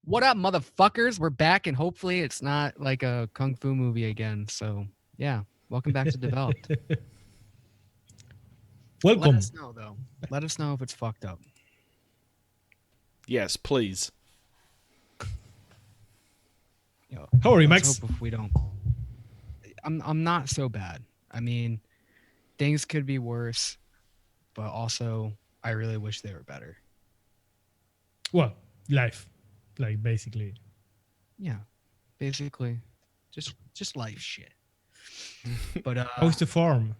What up, motherfuckers? We're back, and hopefully it's not like a kung fu movie again. So, yeah, welcome back to Developed. Let Welcome. us know, though. Let us know if it's fucked up. Yes, please. Yo, How are you, let's Max? hope if we don't. I'm not so bad. I mean, things could be worse, but also I really wish they were better. Well, life, like basically. Yeah, basically, just life shit. But How's the farm?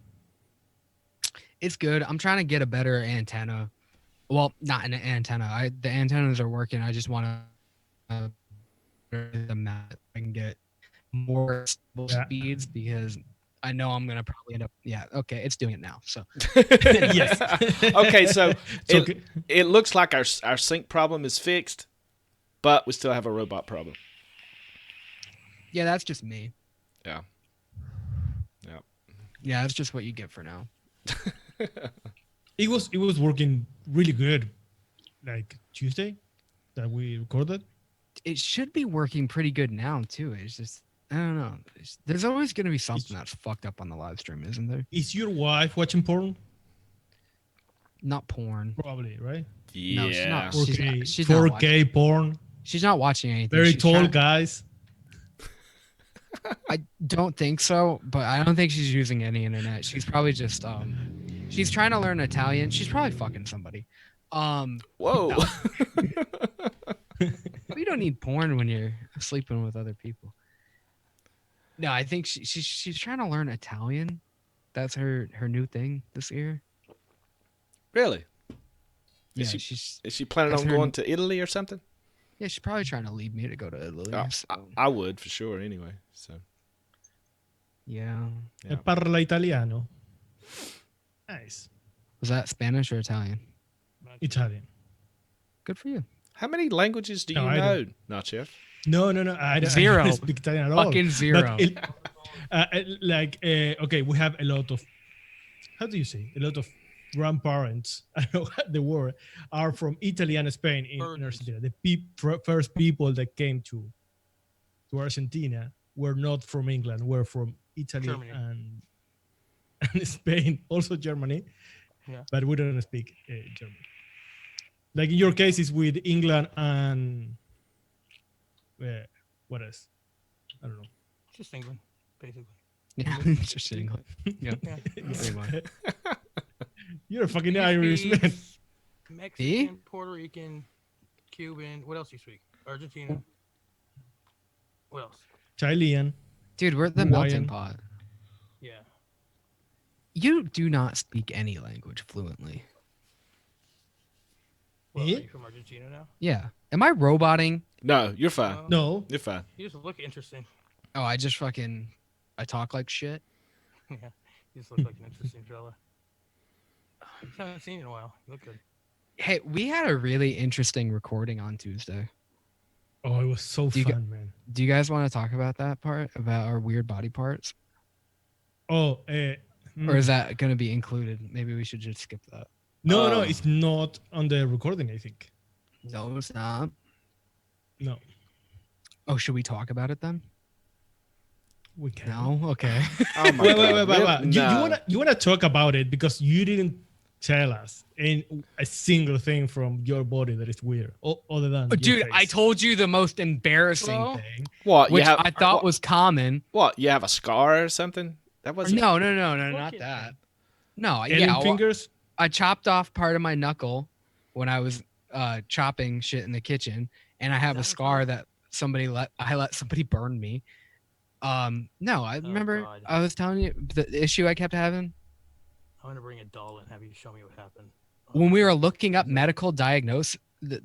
it's good. I'm trying to get a better antenna. Well, not an antenna. The antennas are working. I just want to them that I can get more stable Yeah. speeds because I know I'm gonna probably end up. Yeah, okay, it's doing it now. So Yes. Okay, so So, it looks like our sync problem is fixed, but we still have a robot problem. yeah, that's just me. Yeah. Yeah. Yeah, that's just what you get for now. it was working really good, like Tuesday that we recorded. It should be working pretty good now too. It's just I don't know. There's always gonna be something that's fucked up on the live stream, isn't there? Is your wife watching porn? Not porn. Probably, right? No, she's Yeah. not. 4K, She's not 4K watching. porn. She's not watching anything. Very She's tall trying- guys. I don't think so, but I don't think she's using any internet. She's probably just she's trying to learn Italian. She's probably fucking somebody. Whoa. No. You don't need porn when you're sleeping with other people. No, I think she's trying to learn Italian. That's her new thing this year. Really? Yeah, Is she planning that's on her- going to Italy or something? yeah, she's probably trying to lead me to go to Italy. Oh, So, I would for sure anyway. So yeah. Yeah. Parla italiano. Nice. Was that Spanish or Italian? Italian. Good for you. how many languages do you No, I know, not Chef? No. I Zero. don't speak Italian at all. Fucking zero. But okay, we have a lot of, how do you say? A lot of grandparents, I don't know what the word, are from Italy and Spain in Argentina. The first people that came to Argentina were not from England, were from Italy Germany. and Spain, also Germany. Yeah. But we don't speak German. Like in your case, it's with England and what else? I don't know. Just England, basically. Yeah, just England. Yeah, Yeah. pretty much. You're a fucking Irish man. Mexican, Puerto Rican, Cuban. What else do you speak? Argentina. What else? Chilean. Dude, we're the Hawaiian. melting pot. Yeah. You do not speak any language fluently. Well, Eh? are you from Argentina now? Yeah. Am I roboting? No, you're fine. No. You're fine. You just look interesting. Oh, I talk like shit. Yeah. You just look like an interesting fella. Just haven't seen you in a while. You look good. Hey, we had a really interesting recording on Tuesday. Oh, it was so Do you fun, man. Do you guys want to talk about that part, about our weird body parts? Oh, Or is that going to be included? Maybe we should just skip that. no, it's not on the recording, I think. No, it's not. No, Oh, should we talk about it then? we can't. No? Okay. Oh my Wait. God. You No. wanna talk about it because you didn't tell us a single thing from your body that is weird, other than your Dude, I face. told you the most embarrassing Well, thing, What? which you have, I thought what, was common. What? You have a scar or something? That wasn't. No, Look not at that. No, Alien yeah, well, fingers. I chopped off part of my knuckle when I was chopping shit in the kitchen, and I have a Is that scar what that I let somebody burn me. No, I remember God. I was telling you the issue I kept having I'm gonna bring a doll and have you show me what happened. when we were looking up medical diagnose. You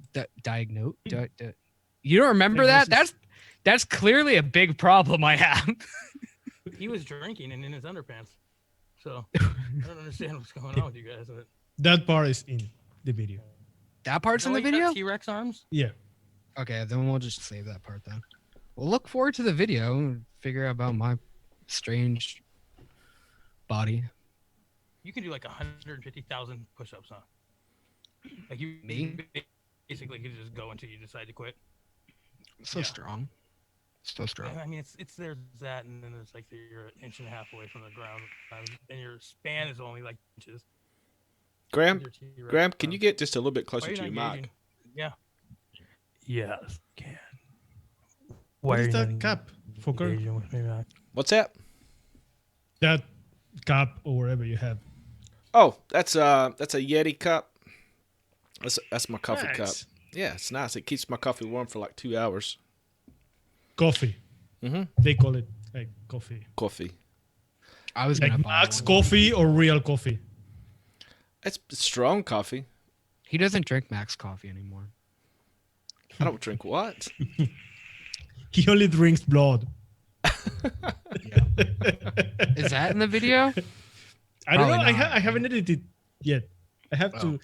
don't remember that? Diagnosis. That's clearly a big problem I have. He was drinking and in his underpants. So I don't understand what's going on with you guys. But That part is in the video. That part's in the video. T-Rex arms. Yeah. Okay, then we'll just save that part then. We'll look forward to the video and figure out about my strange body. You can do like 150,000 push-ups, huh? Like you Me? basically could just go until you decide to quit. So Yeah. strong. So strong. I mean, it's there's that, and then there's like you're an inch and a half away from the ground, and your span is only like inches. Graham, Your T-Rex Graham, can arm. you get just a little bit Why closer are you to not your engaging? mic? Yeah. Yes, can. What Why are is you that not cap, Folkart? engaging with me, Mac? What's that? That cup or whatever you have. Oh, that's a Yeti cup. That's my coffee cup. Nice. Yeah, it's nice. It keeps my coffee warm for like 2 hours. Coffee. Mhm. They call it like coffee. Coffee. I was Like gonna buy Max one. coffee or real coffee. It's strong coffee. He doesn't drink Max coffee anymore. I don't drink what? He only drinks blood. Is that in the video? I don't know. Probably not. I haven't edited yet. I have Oh. to.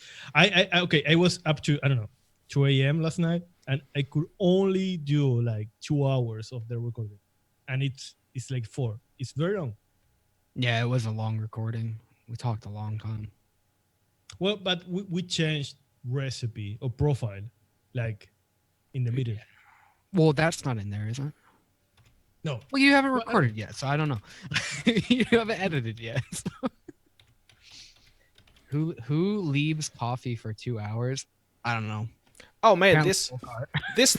Okay. I was up to, I don't know, 2 a.m. last night, and I could only do like 2 hours of the recording, and it's like 4. It's very long. Yeah, it was a long recording. We talked a long time. Well, but we changed recipe or profile, like in the middle. Well, that's not in there, is it? No. Well, you haven't Well, recorded yet, so I don't know. You haven't edited yet. so. Who leaves coffee for 2 hours? I don't know. Oh man, Apparently this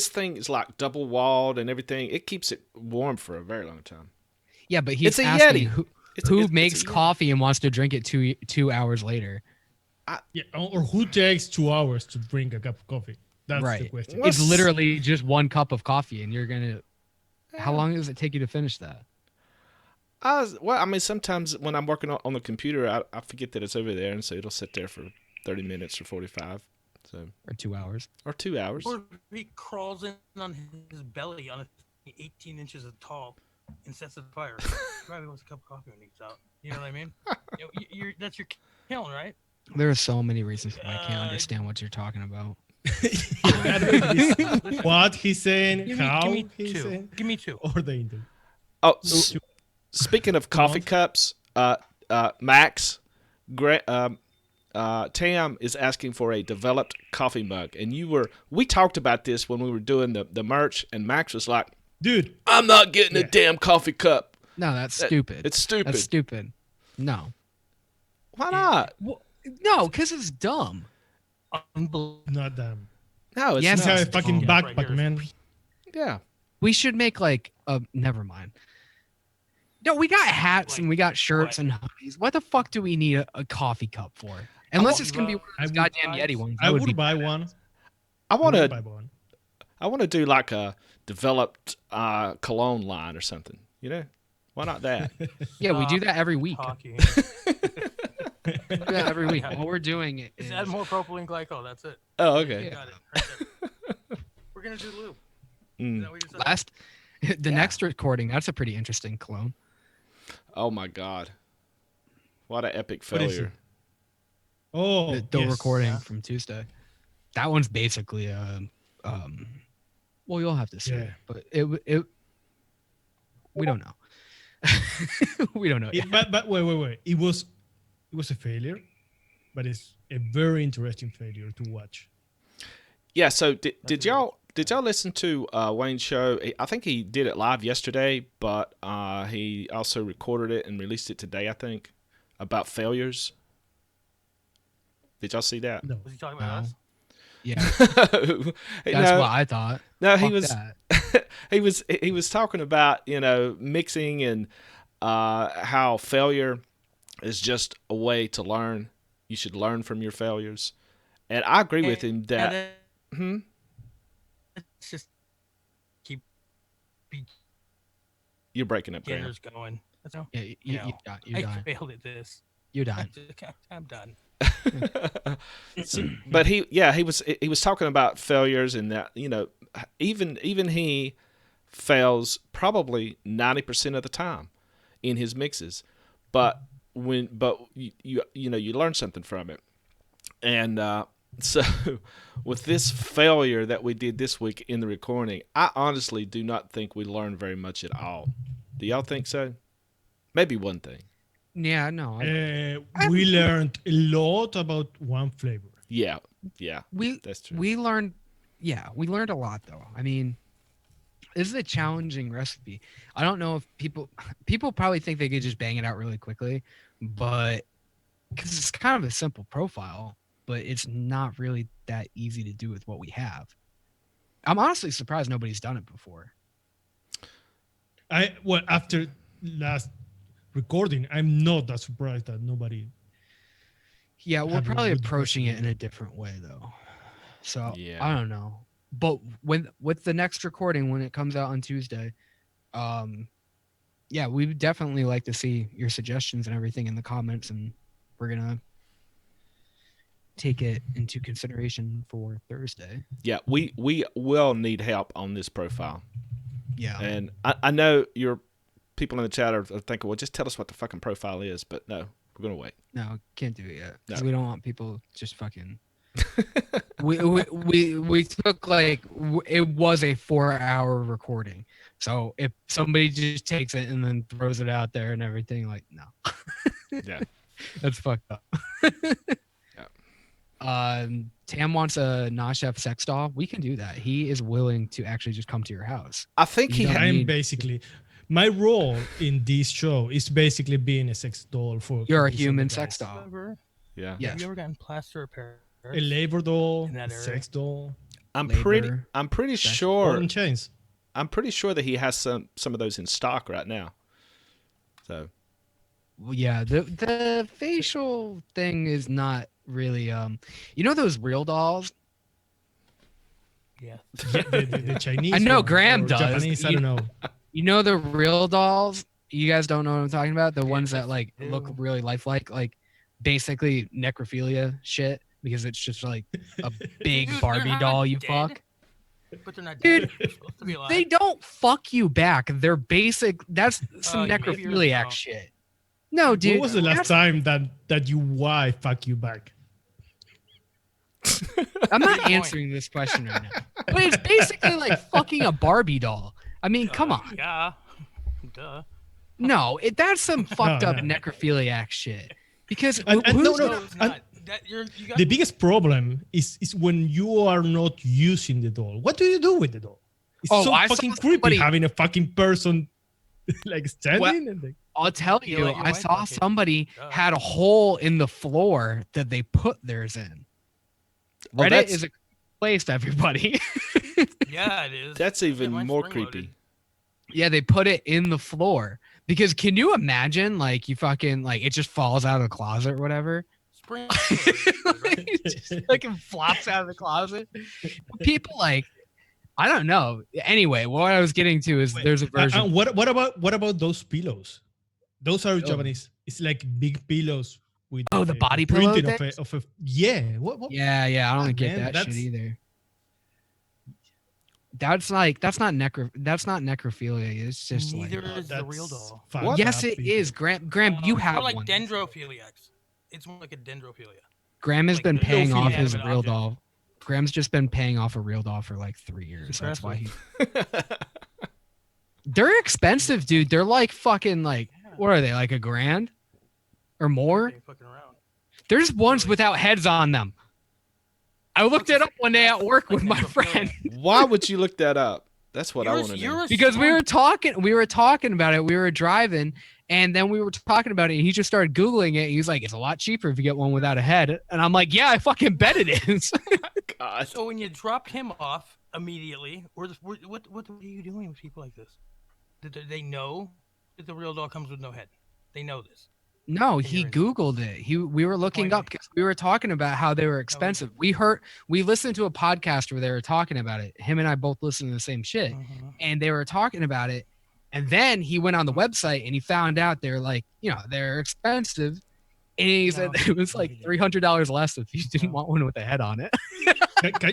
thing is like double walled and everything. It keeps it warm for a very long time. Yeah, but he's It's a asking Yeti. who It's makes a Yeti. coffee and wants to drink it 2 hours later. Yeah. Or who takes 2 hours to drink a cup of coffee? That's the Right. question. What? It's literally just one cup of coffee, and you're gonna. How long does it take you to finish that? I mean, sometimes when I'm working on the computer, I forget that it's over there, and so it'll sit there for 30 minutes or 45, so Or 2 hours? or 2 hours. Or he crawls in on his belly on a 18 inches tall and sets the fire. Probably wants a cup of coffee when he gets out. You know what I mean? That's your kiln, right? There are so many reasons why I can't understand what you're talking about. What he's saying, Give how me he's two. saying, Give me two. or the internet. Oh, No. speaking of coffee cups, Max, Tam is asking for a developed coffee mug, and we talked about this when we were doing the merch, and Max was like, Dude, "I'm not getting a Yeah. damn coffee cup. No, that's stupid. It's stupid. That's stupid. No. Why not? No, because it's dumb. Unbelievable. not damn. No, it's Yes, He's not. got a fucking dumb. Right backpack, here. man. Yeah. We should make like a. Never mind. No, we got hats and we got shirts and hoodies. What the fuck do we need a coffee cup for? Unless it's gonna be one of I those would- goddamn Yeti ones. I That would be buy badass. one. I want would buy to. one. I want to do like a developed cologne line or something. You know, why not that? Yeah, we do that every week. Talking. We do that every week. All we're doing is Just add more propylene glycol. That's it. Oh, You okay. got it. Right there. We're gonna do lube. Is Mm. that what you said? last. The Yeah. next recording. That's a pretty interesting clone. Oh my God, what an epic What is failure! it? Oh, The yes. recording Yeah. from Tuesday. That one's basically well, you'll have to see. Yeah. But it. We don't know. We don't know. yet. But wait. It was a failure, but it's a very interesting failure to watch. Yeah. So did That's y'all listen to Wayne's show? I think he did it live yesterday, but he also recorded it and released it today. I think about failures. Did y'all see that? No. Was he talking about No. us? Yeah, That's that's what I thought. No, Fuck he was that. he was talking about mixing and how failure is just a way to learn. You should learn from your failures, and I agree with him And that. then Hmm? let's just keep You're breaking up, Graham. beginners going. That's all. Yeah, you're I done. failed at this. You're done. I'm done. But he was talking about failures and that even he fails probably 90% of the time in his mixes, but you learn something from it, and so with this failure that we did this week in the recording, I honestly do not think we learned very much at all. Do y'all think so? Maybe one thing. Yeah, no. We learned a lot about one flavor. Yeah, we that's true. we learned yeah, we learned a lot though. I mean, this is a challenging recipe. I don't know if people probably think they could just bang it out really quickly, but because it's kind of a simple profile, but it's not really that easy to do with what we have. I'm honestly surprised nobody's done it before. After last recording, I'm not that surprised that nobody. Yeah, we're Have a probably good approaching it recipe. in a different way though. So Yeah. I don't know. But with the next recording when it comes out on Tuesday, yeah, we would definitely like to see your suggestions and everything in the comments, and we're gonna take it into consideration for Thursday. Yeah, we will need help on this profile. Yeah. And I know your people in the chat are thinking, well, just tell us what the fucking profile is. But no, we're going to wait. No, can't do it yet because No. we don't want people just fucking. we took like it was a 4-hour recording, so if somebody just takes it and then throws it out there and everything, like no, Yeah. that's fucked up. Tam wants a non-chef sex doll. We can do that. He is willing to actually just come to your house. I think he You don't had. I'm need- basically my role in this show is basically being a sex doll for. You're a these human other sex guys. doll. Ever, Yeah. Yes. Have you ever gotten plaster of Paris? A labor doll, In that a area. sex doll, I'm Labor, pretty sex- sure. and chains. I'm pretty sure that he has some of those in stock right now. So Well, yeah, the facial thing is not really you know those real dolls. Yeah. Yeah, the Chinese. I know one, Graham or does. Japanese, I You- don't know. You know the real dolls? You guys don't know what I'm talking about? The ones that Yes, like I look do. really lifelike, like basically necrophilia shit because it's just like a big Dude, they're Barbie not doll you dead, fuck. But they're not Dude, dead. They're supposed to be alive. They don't fuck you back. They're basic. That's some maybe you're necrophiliac wrong. shit. No, dude. When was the last time that you wife fuck you back? I'm not Good point. answering this question right now. But it's basically like fucking a Barbie doll. I mean, come on. Yeah. Duh. No, that's some fucked up no. necrophiliac shit. Because And who's no, No, it's not. You got The biggest problem is when you are not using the doll. What do you do with the doll? It's Oh, so I saw fucking creepy somebody- having a fucking person like standing and like, I'll tell You you, let your I wife saw fuck it. somebody Duh. had a hole in the floor that they put theirs in. Oh, Reddit that's- is a place, everybody. yeah, it is. that's even mine's more spring-loaded. creepy. Yeah, they put it in the floor. Because can you imagine, like, you fucking, like, it just falls out of the closet or whatever? Spring. It just fucking flops out of the closet. People, like, I don't know. Anyway, what I was getting to is there's a version. what about those pillows? Those are Oh. Japanese. It's like big pillows with Oh, the body pillow printing things? of a yeah. What? Yeah, I don't Ah, get man, that that's- shit either. That's not necrophilia. It's just Neither like is the real doll. fucked yes, up, it people. is. Graham, you It's have more like one. dendrophiliacs. It's more like a dendrophilia. Graham has like been the paying no off feeling his of an real object. doll. Graham's just been paying off a real doll for like 3 years. That's why he. They're expensive, dude. They're like fucking like what are they like $1,000 or more? They fucking around. There's ones Really? without heads on them. I looked it up one day at work with my friend Why would you look that up? That's what I want to know. because we were talking about it. We were driving and then we were talking about it and he just started Googling it. He's like, it's a lot cheaper if you get one without a head. And I'm like, yeah, I fucking bet it is. God. So when you dropped him off immediately, what are you doing with people like this? Did they know that the real doll comes with no head? They know this. No, And he you're in- Googled it. We were looking Why up because we were talking about how they were expensive. We listened to a podcast where they were talking about it. Him and I both listened to the same shit. Mhm. And they were talking about it. And then he went on the website and he found out they're like, they're expensive. And he said No, it was no, like he didn't. $300 less if you didn't No. want one with a head on it.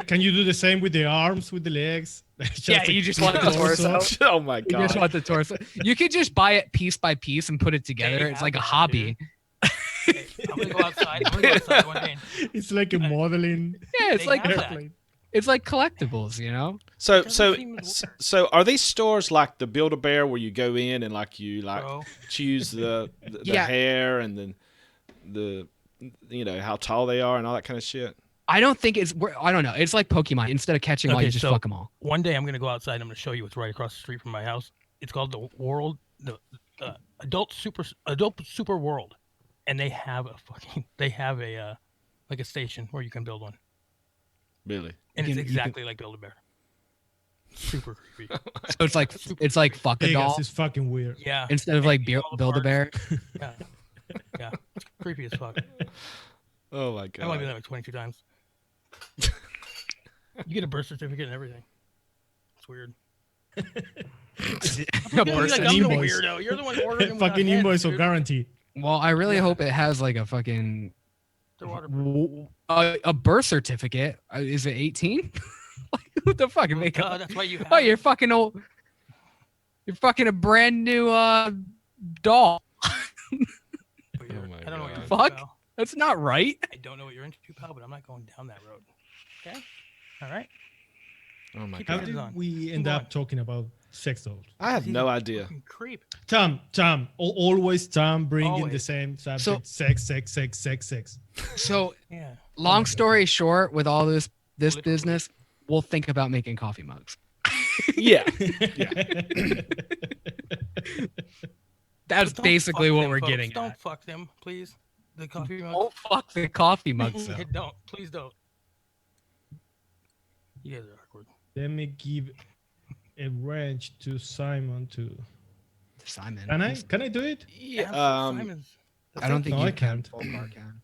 Can you do the same with the arms, with the legs? Yeah, you just want the torso. Oh my You just God. want the torso. You could just buy it piece by piece and put it together. They It's like a have that, hobby. Hey, I'm gonna go outside. I'm gonna go outside one day. It's like a modeling Yeah, it's They like have that. airplane. it's like collectibles, you know? So Doesn't seem to work. so are these stores like the Build-A-Bear where you go in and you Bro, choose the Yeah. hair and then the how tall they are and all that kind of shit? I don't think it's. I don't know. It's like Pokemon. Instead of catching all, Okay, you just so fuck them all. one day I'm gonna go outside. I'm gonna show you what's right across the street from my house. It's called the adult super world, and they have a like a station where you can build one, Really? and You it's can- you exactly like Build a Bear. Super creepy. So it's like fuck a Vegas doll is fucking weird. Yeah. instead of and like you fall Build a apart. Bear. Yeah. Yeah. It's creepy as fuck. Oh my I've only been god. there like 22 times. You get a birth certificate and everything. It's weird. A You're birth like, an I'm the invoice. weirdo. You're the one ordering them without Fucking heads, invoice or dude. guarantee. Well, I really Yeah. hope it has like a fucking They're waterproof. a birth certificate. Is it 18? Like, what the fuck? Make Duh, that's why you have Oh, you're fucking old. You're fucking a brand new doll. Oh my I don't know what you're God. into, Fuck. pal. That's not right. I don't know what you're into, pal, but I'm not going down that road. Okay? All right? Oh my Keep How your god. head did on. we end Keep up going. talking about sex dolls? I have He's no a idea. fucking creep. Tom, always Tom bringing the Always. same subject. Sex. So, Yeah. long God. story short, with all this Literally. business, we'll think about making coffee mugs. Yeah. That's Don't basically fuck what them, we're folks. getting Don't at. fuck them, please. The coffee mug. Don't fuck the coffee mugs, though. Don't. Please don't. You guys are awkward. Let me give a wrench to Simon too. Simon. Can I do it? Yeah. Simon's. I don't think No, you I can't. Folkart can.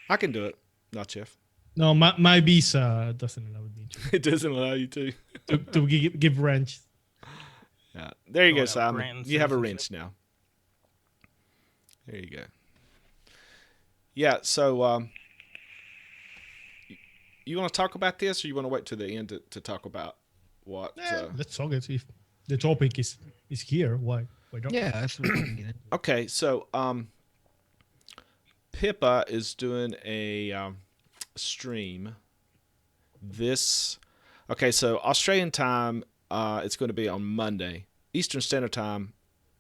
I can do it. Not Jeff. No, my visa doesn't allow me It doesn't allow you to. to give wrench. Yeah. There you Oh, go, yeah, Simon. brand You have a citizenship. wrench now. There you go. Yeah. So, you want to talk about this, or you want to wait till the end to talk about what? Let's talk it. If the topic is here, why don't? Yeah, that's what we can get into. Okay. So, Pippa is doing a stream. Okay. So Australian time, it's going to be on Monday. Eastern Standard Time,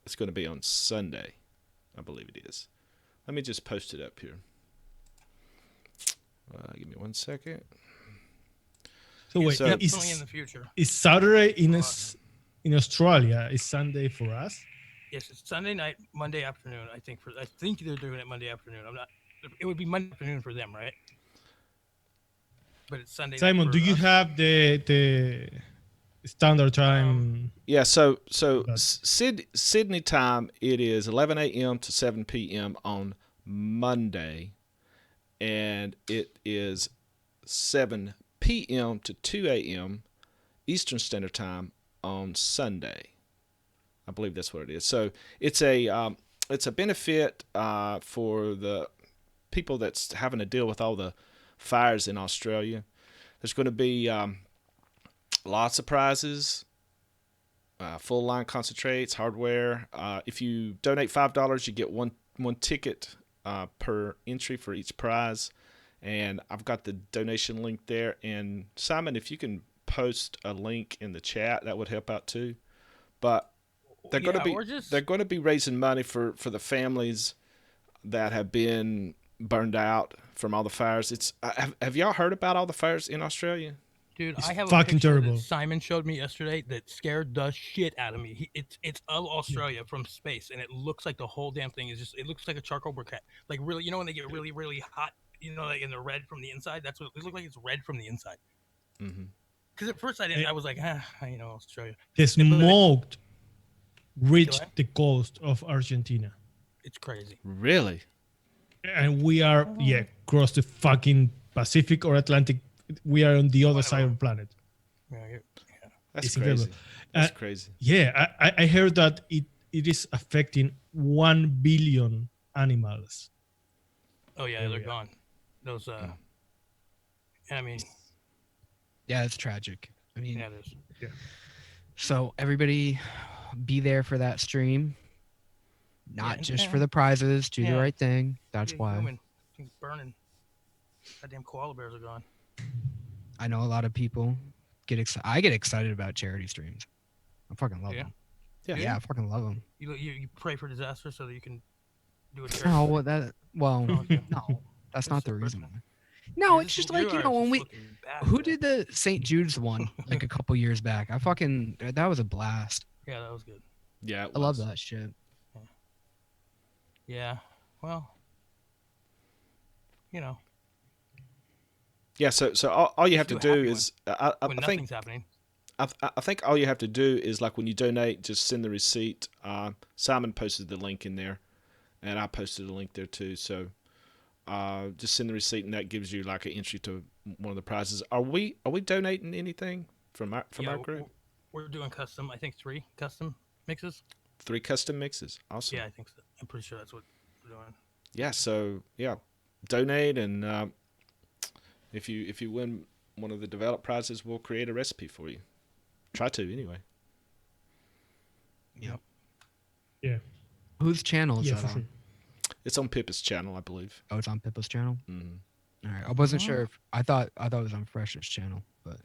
it's going to be on Sunday. I believe it is. Let me just post it up here. Give me 1 second. So wait, So- Definitely in the future. is Saturday in Australia? Is Sunday for us? Yes, it's Sunday night, Monday afternoon. I think they're doing it Monday afternoon. I'm not. It would be Monday afternoon for them, right? But it's Sunday. night Simon, for do you us. have the standard time? Yeah, so But- Sydney time, it is 11 a.m. to 7 p.m. on Monday, and it is 7 p.m. to 2 a.m. Eastern Standard Time on Sunday. I believe that's what it is. So it's a benefit for the people that's having to deal with all the fires in Australia. There's going to be lots of prizes. Full line concentrates, hardware. If you donate $5, you get one ticket per entry for each prize. And I've got the donation link there. And Simon, if you can post a link in the chat, that would help out too. But they're Yeah, going or to just- they're going to be raising money for the families that have been burned out from all the fires. It's have y'all heard about all the fires in Australia? Dude, It's I have a fucking picture terrible. that Simon showed me yesterday that scared the shit out of me. It's of Australia from space, and it looks like the whole damn thing is it looks like a charcoal briquette. Like really, you know when they get really, really hot, you know, like in the red from the inside. That's what it looks like. It's red from the inside. Mm-hmm. Because at first I was like, you know, Australia. The smoke Go reached ahead. the coast of Argentina, It's crazy. Really? and we are across the fucking Pacific or Atlantic. We are on the other side of the planet. Yeah, That's It's crazy. incredible. That's crazy. Yeah, I heard that it is affecting 1 billion animals. oh yeah, There they're we are. gone. Those I mean, Yeah, it's tragic. I mean, yeah, there's so everybody be there for that stream. Not Yeah, just yeah. for the prizes, do the Yeah. right thing. That's big why. human things burning. Goddamn koala bears are gone. I know a lot of people get excited. I get excited about charity streams. I fucking love Yeah? them. Yeah. Yeah, I fucking love them. You pray for disaster so that you can do a charity. No, well, that well, Oh, okay. no. That's That's not the the first reason one. why. No, You're it's just- just like, you are when just we looking bad, who man. did the St. Jude's one like a couple years back? That was a blast. Yeah, that was good. Yeah, it I love was. that shit. Yeah. Well, you know, Yeah, so all you have Just to do a do happy is when nothing's happening. I think all you have to do is like when you donate, just send the receipt. Simon posted the link in there, and I posted a link there too. So just send the receipt, and that gives you like an entry to one of the prizes. Are we donating anything from our Yeah, group? we're doing custom. I think 3 custom mixes. 3 custom mixes. Awesome. Yeah, I think so. I'm pretty sure that's what we're doing. Yeah. So yeah, donate, and if you win one of the developed prizes, we'll create a recipe for you. Try to anyway. Yep. Yeah. Whose channel is Yeah, that for on? sure. It's on Pippa's channel, I believe. Oh, it's on Pippa's channel. Mm-hmm. All right, I wasn't sure if I thought it was on Fresh's channel, but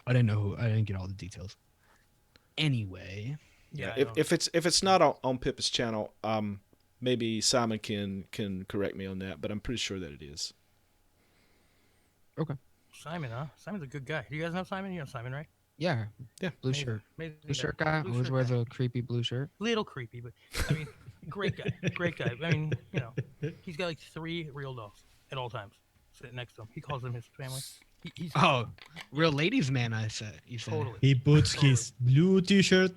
I didn't know who. I didn't get all the details. Anyway, Yeah. I don't- If it's not on Pippa's channel, maybe Simon can correct me on that, but I'm pretty sure that it is. Simon, huh? Simon's a good guy. Do you guys know Simon? You know Simon, right? yeah, Yeah. blue Amazing- shirt, amazing blue shirt guy. Blue Always shirt wears guy. a creepy blue shirt. Little creepy, but I mean, great guy. Great guy. I mean, you know, he's got like 3 real dolls at all times sitting next to him. He calls them his family. He's Oh, real ladies man. I said. You said. totally. He puts his blue T-shirt,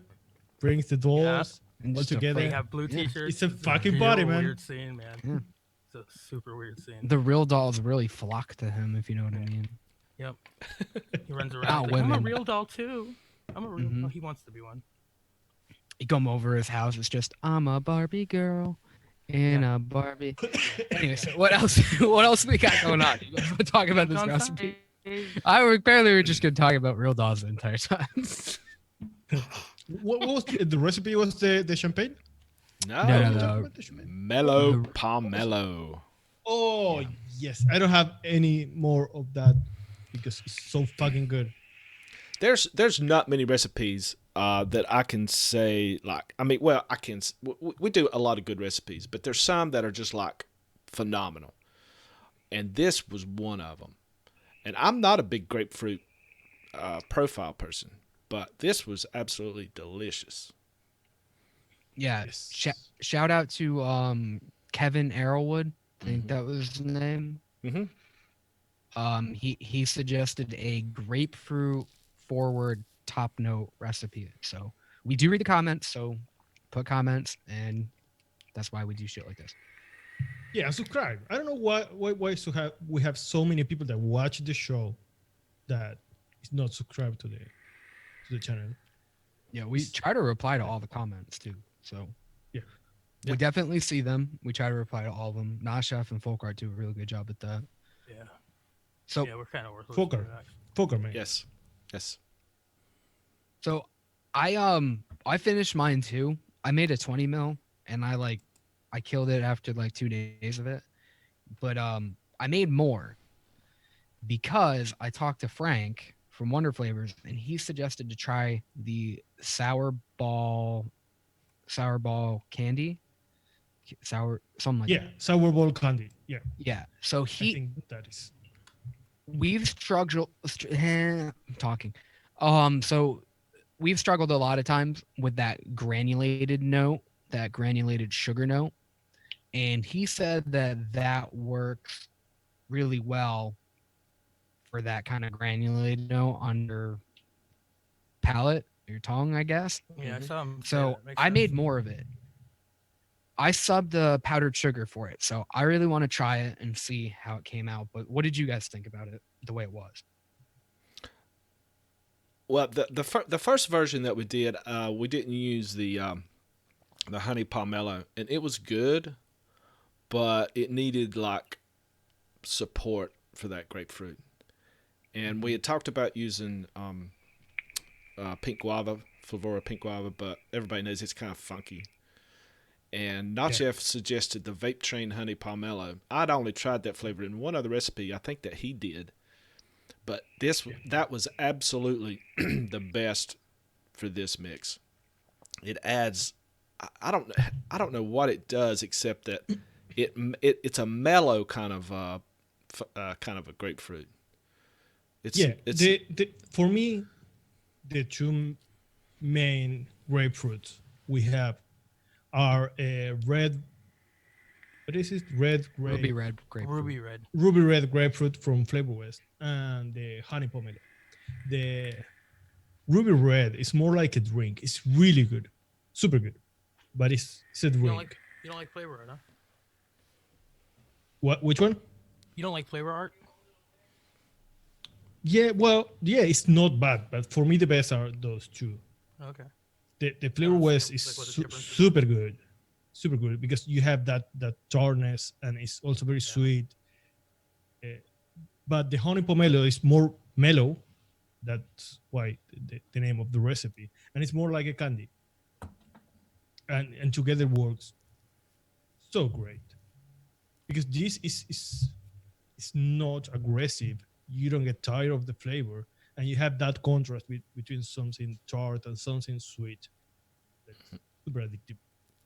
brings the dolls And all just a together. They have blue Yeah. t-shirts. It's a fucking real party, man. Weird scene, man. Yeah. It's a super weird scene. The real dolls really flock to him, if you know what I Yeah. mean. Yep. He runs around. Not He's like, I'm a women. real doll too. I'm a real. Mhm. Oh, he wants to be one. You come over his house. It's just I'm a Barbie girl in a Barbie. Anyway, so what else? What else we got going on? You guys want to talk about this On recipe? Sundays. Apparently we're just gonna talk about real dolls the entire time. What was the recipe? Was the champagne? No. No, Talk no. about the champagne? Mellow Pomelo. Oh yes, I don't have any more of that because it's so fucking good. There's not many recipes that I can say like I can we do a lot of good recipes, but there's some that are just like phenomenal, and this was one of them. And I'm not a big grapefruit profile person, but this was absolutely delicious. Yeah. Yes. Shout out to Kevin Arrowwood. I think that was his name. Mm-hmm. He suggested a grapefruit forward top note recipe. So we do read the comments. So put comments, and that's why we do shit like this. Yeah, subscribe. I don't know why we have so many people that watch the show that is not subscribed to the channel. Yeah, we try to reply to all the comments too. So Yeah. we definitely see them. We try to reply to all of them. Chef and Folkart do a really good job at that. Yeah. So Yeah, we're kind of worthless. Folkart. Poker man. Yes. Yes. So I finished mine too. I made a 20 mil and I killed it after like 2 days of it. But I made more because I talked to Frank from Wonder Flavors and he suggested to try the sour ball candy. Sour something like Yeah, that. sour ball candy. Yeah, Yeah. So I think that is. we've struggled I'm talking. So we've struggled a lot of times with that granulated note, that granulated sugar note, and he said that works really well for that kind of granulated note on your palate, your tongue, I guess. Yeah, I saw him. say So that. Makes I sense. made more of it. I subbed the powdered sugar for it, so I really want to try it and see how it came out. But what did you guys think about it, the way it was? Well, the first version that we did, we didn't use the honey pomelo, and it was good, but it needed like support for that grapefruit. And we had talked about using pink guava, Flavora pink guava, but everybody knows it's kind of funky. And Chef suggested the Vape Train honey pomelo. I'd only tried that flavor in one other recipe, I think that he did. But that was absolutely the best for this mix. It adds, I don't know what it does except that It's a mellow kind of a grapefruit. Yeah, It's the for me, the two main grapefruits we have are red. What is it? Red Ruby grape, red grapefruit. Ruby red. ruby red grapefruit from Flavor West, and the honey pomelo. The ruby red is more like a drink. It's really good, super good, but it's a You don't like drink. you don't like flavor art, huh? What? Which one? You don't like flavor art? Yeah, well, yeah, it's not bad, but for me the best are those two. Okay. The I Flavor don't West understand is like what the difference is. super good because you have that tartness and it's also very Yeah. sweet. Uh, but the honey pomelo is more mellow. That's why the name of the recipe, and it's more like a candy, and together works so great because this is not aggressive. You don't get tired of the flavor, and you have that contrast between something tart and something sweet. That's super addictive.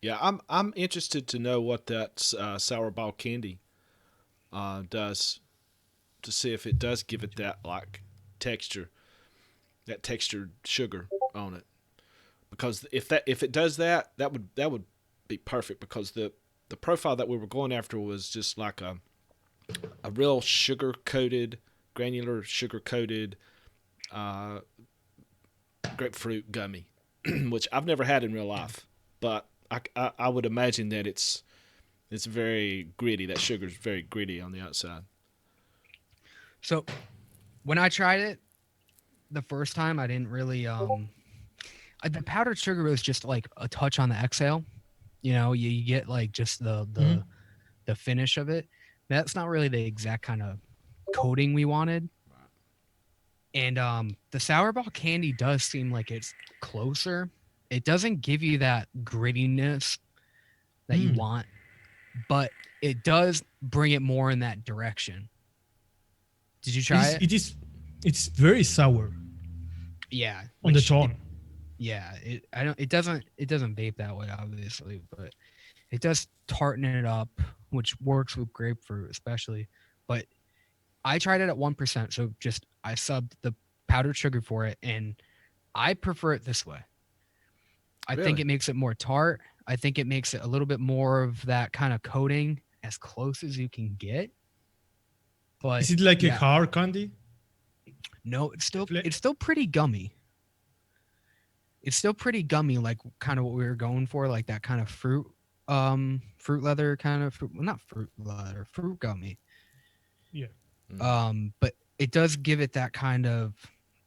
Yeah, I'm interested to know what that sour ball candy does to see if it does give it that like texture, that textured sugar on it. Because if it does that, that would be perfect because the profile that we were going after was just like a real sugar coated, granular sugar coated uh, grapefruit gummy, which I've never had in real life, but I would imagine that it's very gritty. That sugar's very gritty on the outside. So when I tried it the first time, I didn't really the powdered sugar was just like a touch on the exhale. You get like just Mhm. the finish of it. That's not really the exact kind of coating we wanted. And the sour ball candy does seem like it's closer. It doesn't give you that grittiness that you Mm. want, but it does bring it more in that direction. Did you It try is it? it is it's very sour Yeah, on the which it tongue. yeah, it doesn't vape that way obviously, but it does tarten it up, which works with grapefruit especially. But I tried it at 1%, so just I subbed the powdered sugar for it, and I prefer it this way. I think Really? it makes it more tart. I think it makes it a little bit more of that kind of coating as close as you can get. But Is it like a yeah, hard candy? no, it's The still it's still pretty gummy. It's still pretty gummy, like kind of what we were going for, like that kind of fruit leather kind of fruit, well, not fruit leather, fruit gummy. Yeah. Mm. But it does give it that kind of,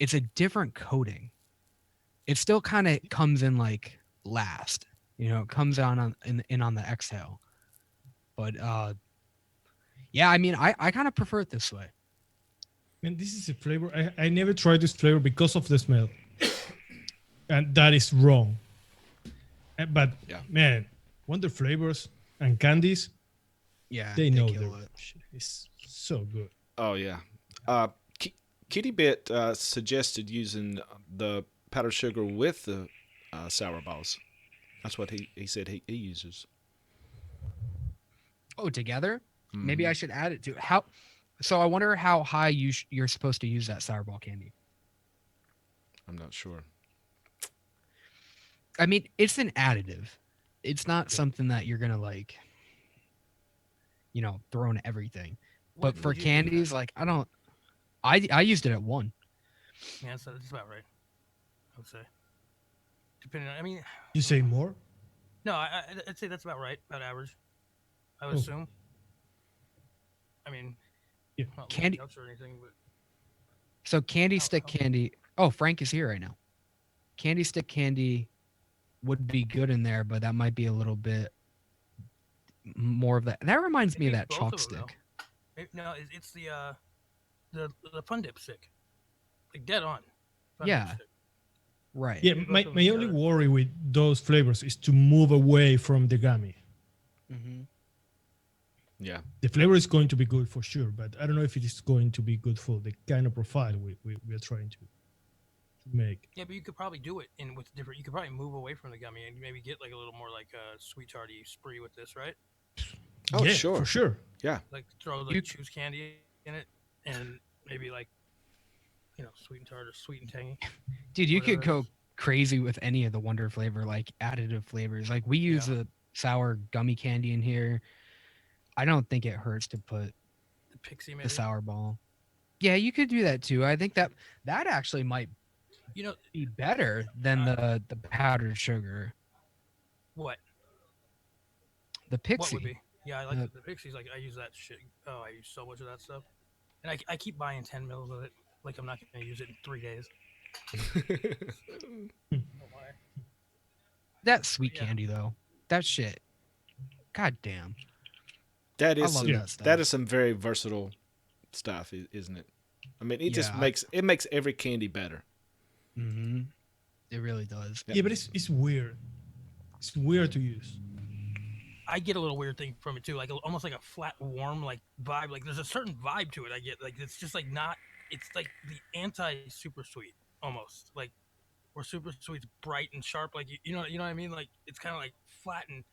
it's a different coating. It still kind of comes in like last, it comes in on the exhale. But yeah, I mean, I kind of prefer it this way. And this is a flavor. I never tried this flavor because of the smell, and that is wrong. But Yeah. man, Wonder flavors and candies, Yeah, they they know their kill it. shit. It's so good. Oh yeah. Uh, Kitty Bit suggested using the powdered sugar with the sour balls. That's what he said he uses. Oh, together? Maybe Hmm. I should add it to how. So I wonder how high you're supposed to use that sour ball candy. I'm not sure. I mean, it's an additive. It's not Yeah. something that you're gonna like, throw in everything. What But for would you do then? candies, like I don't. I used it at 1. Yeah, that's about right. I would say. Depending on, I mean, You say more? no, I'd say that's about right, about average. I would Oh, assume. I mean, yeah. not looking Candy. notes or anything, but So candy stick how candy. Oh, Frank is here right now. Candy stick candy would be good in there, but that might be a little bit more of that. That reminds me of maybe that both chalk of them though. stick. No, it's the fun dip stick, like dead on fun dip Yeah, stick. right. Yeah, Maybe both my, of them my only together. worry with those flavors is to move away from the gummy. Hmm. Yeah. The flavor is going to be good for sure, but I don't know if it is going to be good for the kind of profile we are trying to make. Yeah, but you could probably do it in with different. You could probably move away from the gummy and maybe get like a little more like a sweet tarty spree with this, right? Oh, Yeah, sure. for sure. Yeah. Like throw the You- choose candy in it, and maybe like sweet and tart or sweet and tangy. Dude, you Whatever could it go is. crazy with any of the Wonder flavor, like additive flavors. Like we use Yeah. a sour gummy candy in here. I don't think it hurts to put The pixie the maybe. sour ball. Yeah, you could do that too. I think that actually might You know be better than the powdered sugar. what? The What would pixie. be? Yeah, I like Uh, the pixies. Like I use that shit. Oh, I use so much of that stuff, and I keep buying 10 mils of it. Like I'm not gonna use it in 3 days. Oh my. that sweet Yeah. candy though. That shit. God damn. That I is love some, that stuff. that is some very versatile stuff, isn't it? I mean, it just Yeah, makes every candy better. Mm-hmm. It really does. Yep. Yeah, but it's weird. It's weird to use. I get a little weird thing from it too, like almost like a flat, warm like vibe. Like there's a certain vibe to it. I get like it's just like not. It's like the anti super sweet almost. Like where super sweet's bright and sharp. Like you know what I mean. Like it's kind of like flat and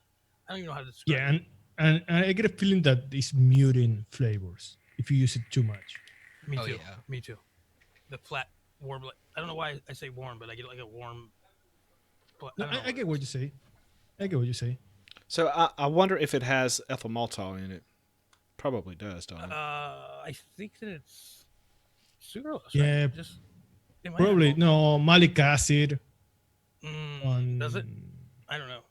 I don't even know how to describe Yeah, it. and I get a feeling that it's muting flavors if you use it too much. Me Oh, too. yeah. Me too. The flat, warm. Like, I don't know why I say warm, but I get like a warm. No, I don't know. I get what you say. I get what you say. So I wonder if it has ethyl maltol in it. Probably does, don't it? I think that it's sucralose. Yeah, Right? Just it might probably have no malic acid. does it? I don't know.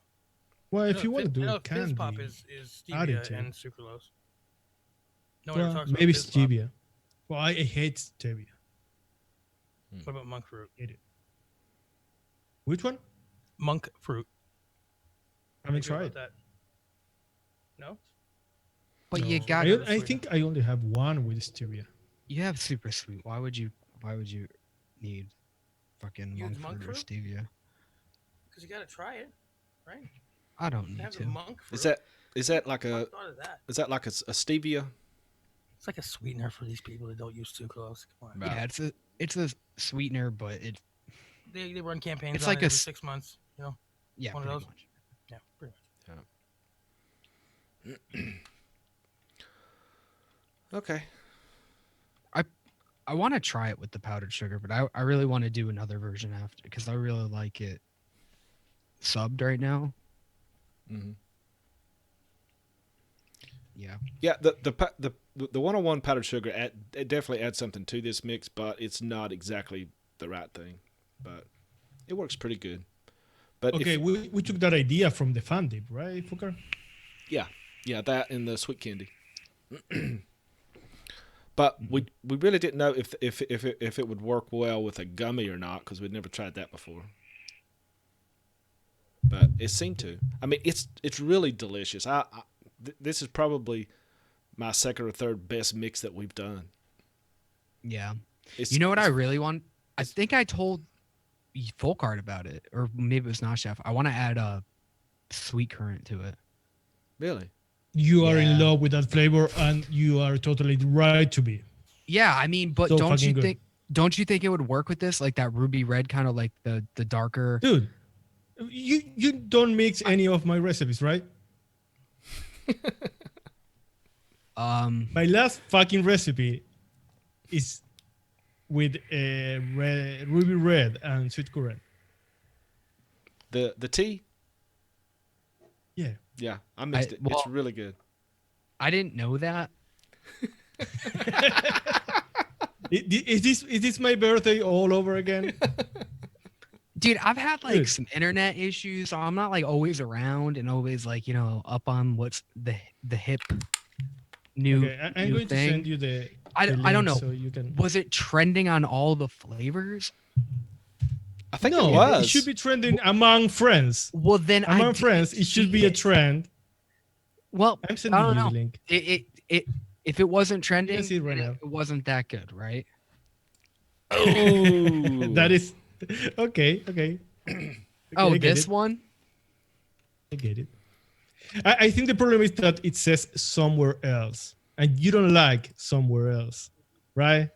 Well, I if know you want to I do know it, can Fizz Pop be. is stevia added and to. sucralose. No one ever Well, talks about maybe Fizz Pop. stevia. Well, I hate stevia. What about monk fruit? Hate it. Which one? Monk fruit. I haven't Think about tried. that. No. But you No. got I think I only have one with stevia. you have super sweet. Why would you need fucking Use monk monk fruit or fruit? stevia? Because you got to try it, right? I don't You need have the to. monk fruit. Is that like I a thought of that. is that like a stevia? It's like a sweetener for these people that don't use sucralose. Come on. Right. Yeah, it's a sweetener, but it They run campaigns It's on like it a every s- 6 months. You know. yeah, One of pretty those? much. Yeah. Pretty much. Okay. I want to try it with the powdered sugar, but I really want to do another version after because I really like it subbed right now. hmm Yeah. Yeah, the 101 powdered sugar it definitely adds something to this mix, but it's not exactly the right thing. But it works pretty good. But Okay, we took that idea from the fan dip, right, Folkart? yeah, that and the sweet candy. But we really didn't know if it would work well with a gummy or not because we'd never tried that before. But it seemed to. I mean, it's really delicious. This is probably my second or third best mix that we've done. Yeah. It's, You know what I it's- really want? I think I told Folkart about it, or maybe it was not Chef. I want to add a sweet currant to it. really? You are in Yeah. love with that flavor, and you are totally right to be. Yeah, I mean, but So don't fucking you good. think? Don't you think it would work with this, like that ruby red, kind of like the darker? Dude, you don't mix any of my recipes, right? My last fucking recipe is with ruby red and sweet currant. The tea? Yeah. Yeah, I mixed it. well- It's really good. I didn't know that. Is this my birthday all over again? Dude, I've had like Dude. some internet issues, so I'm not like always around and always like up on what's the hip new, Okay, I'm new going thing. to send you the. I the don't link know. So you can. Was it trending on all the flavors? I think No, it was. it should be trending among friends. Well, then Among friends, it should be a trend. Well, I'm I sending don't you know. the link. It if it wasn't trending, see it right then now. it wasn't that good, right? Oh, That is okay. Okay. Oh, I get this it. one? I get it. I think the problem is that it says somewhere else, and you don't like somewhere else, right?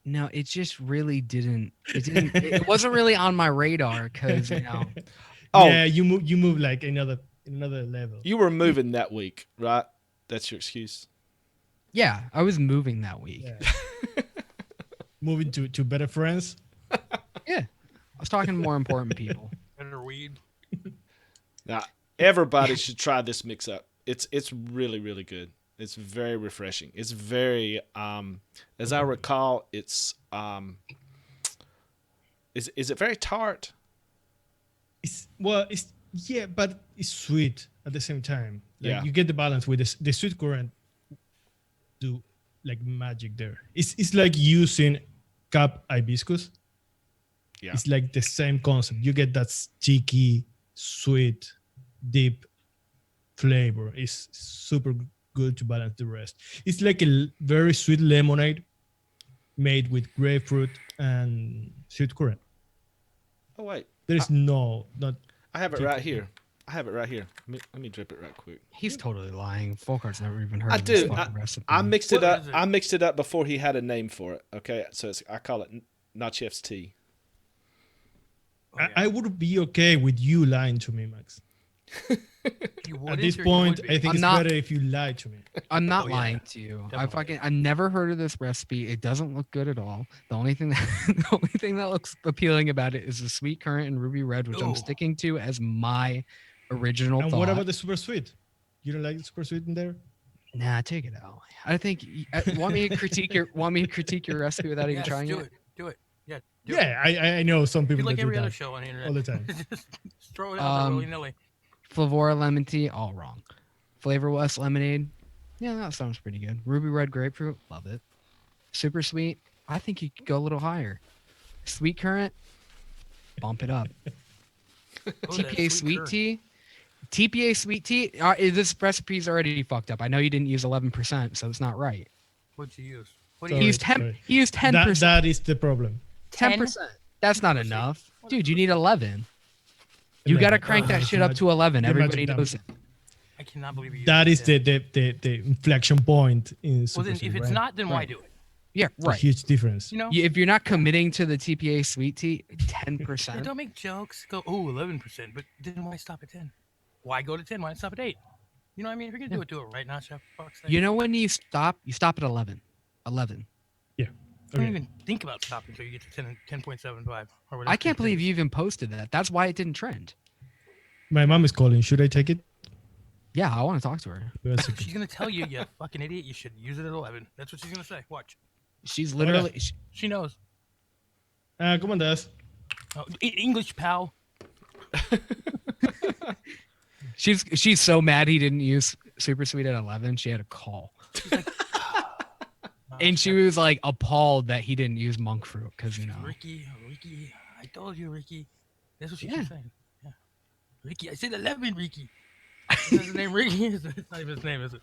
No, it just really didn't. It didn't. It wasn't really on my radar because Oh. Yeah, you move like another level. you were moving that week, right? That's your excuse. Yeah, I was moving that week. Yeah. Moving to better friends. Yeah. I was talking to more important people. Better weed. Now, everybody should try this mix up. It's really really good. It's very refreshing. It's very as I recall, it's is it very tart? It's yeah, but it's sweet at the same time. Like Yeah. you get the balance with the sweet currant. Do like magic there. It's like using cap hibiscus. Yeah. It's like the same concept. You get that sticky, sweet, deep flavor. It's super good to balance the rest. It's like a very sweet lemonade made with grapefruit and sweet currant. Oh wait. There's not I have it right here. I have it right here. Let me drip it right quick. He's totally lying. Folkart's never even heard I of this do. fucking recipe. I mixed it What up. is it? I mixed it up before he had a name for it. Okay, so I call it not Chef's tea. Oh, yeah. I would be okay with you lying to me, Max. You At wouldn't this or you point, would be? I think I'm it's not- better if you lie to me. I'm not Oh, yeah. lying to you. Definitely. I've never heard of this recipe. It doesn't look good at all. The only thing that looks appealing about it is the sweet currant and ruby red, which I'm Ooh. sticking to as my original And thought. what about the super sweet? You don't like the super sweet in there? Nah, take it out. I think want me to critique your recipe without even Yes, trying do it? it. Do it. Yeah. Do Yeah, I know some It. people Do like that do every other that. show on the internet. all the time. Just throw it out there Um, willy nilly. Flavora lemon tea, all wrong. Flavor West lemonade, yeah, that sounds pretty good. Ruby red grapefruit, love it. Super sweet, I think you could go a little higher. Sweet currant, bump it up. Oh, that TPA sweet curd. tea. TPA sweet tea. This recipe's already fucked up. I know you didn't use 11%, so it's not right. What'd you use? What Sorry. He used 10. sorry. He used 10%. That is the problem. 10%. That's not Pussy. enough, dude. You need 11. You gotta 11. crank that That's shit the up to 11. the Everybody magic knows it. I cannot believe you. That is used it. the inflection point in Well, super then, sweet, if it's right? not, then why Right. do it? Yeah, It's a right. huge difference. You know. If you're not committing to the TPA sweet tea, Yeah, 10%. don't make jokes. Go, oh, 11%. But then why stop at 10? Why go to 10? Why not stop at 8? You know what I mean? If you're gonna do it right now, chef. Fuck's sake. You know when you stop? You stop at 11. 11. Don't Okay. even think about stopping until you get to 10, 10.75 or whatever. I can't it believe is. you even posted that. That's why it didn't trend. My mom is calling. Should I take it? Yeah, I want to talk to her. Wait a second. She's gonna tell you, you fucking idiot. You should use it at 11. That's what she's gonna say. Watch. She's literally. She knows. ¿Cómo andas? Oh, English, pal. She's so mad he didn't use super sweet at 11. She had a call, and she was like appalled that he didn't use monk fruit because Ricky, I told you, Ricky. That's what she Yeah. keeps saying. Yeah. Ricky, I said 11, Ricky. Is that his name Ricky? It's not even his name, is it?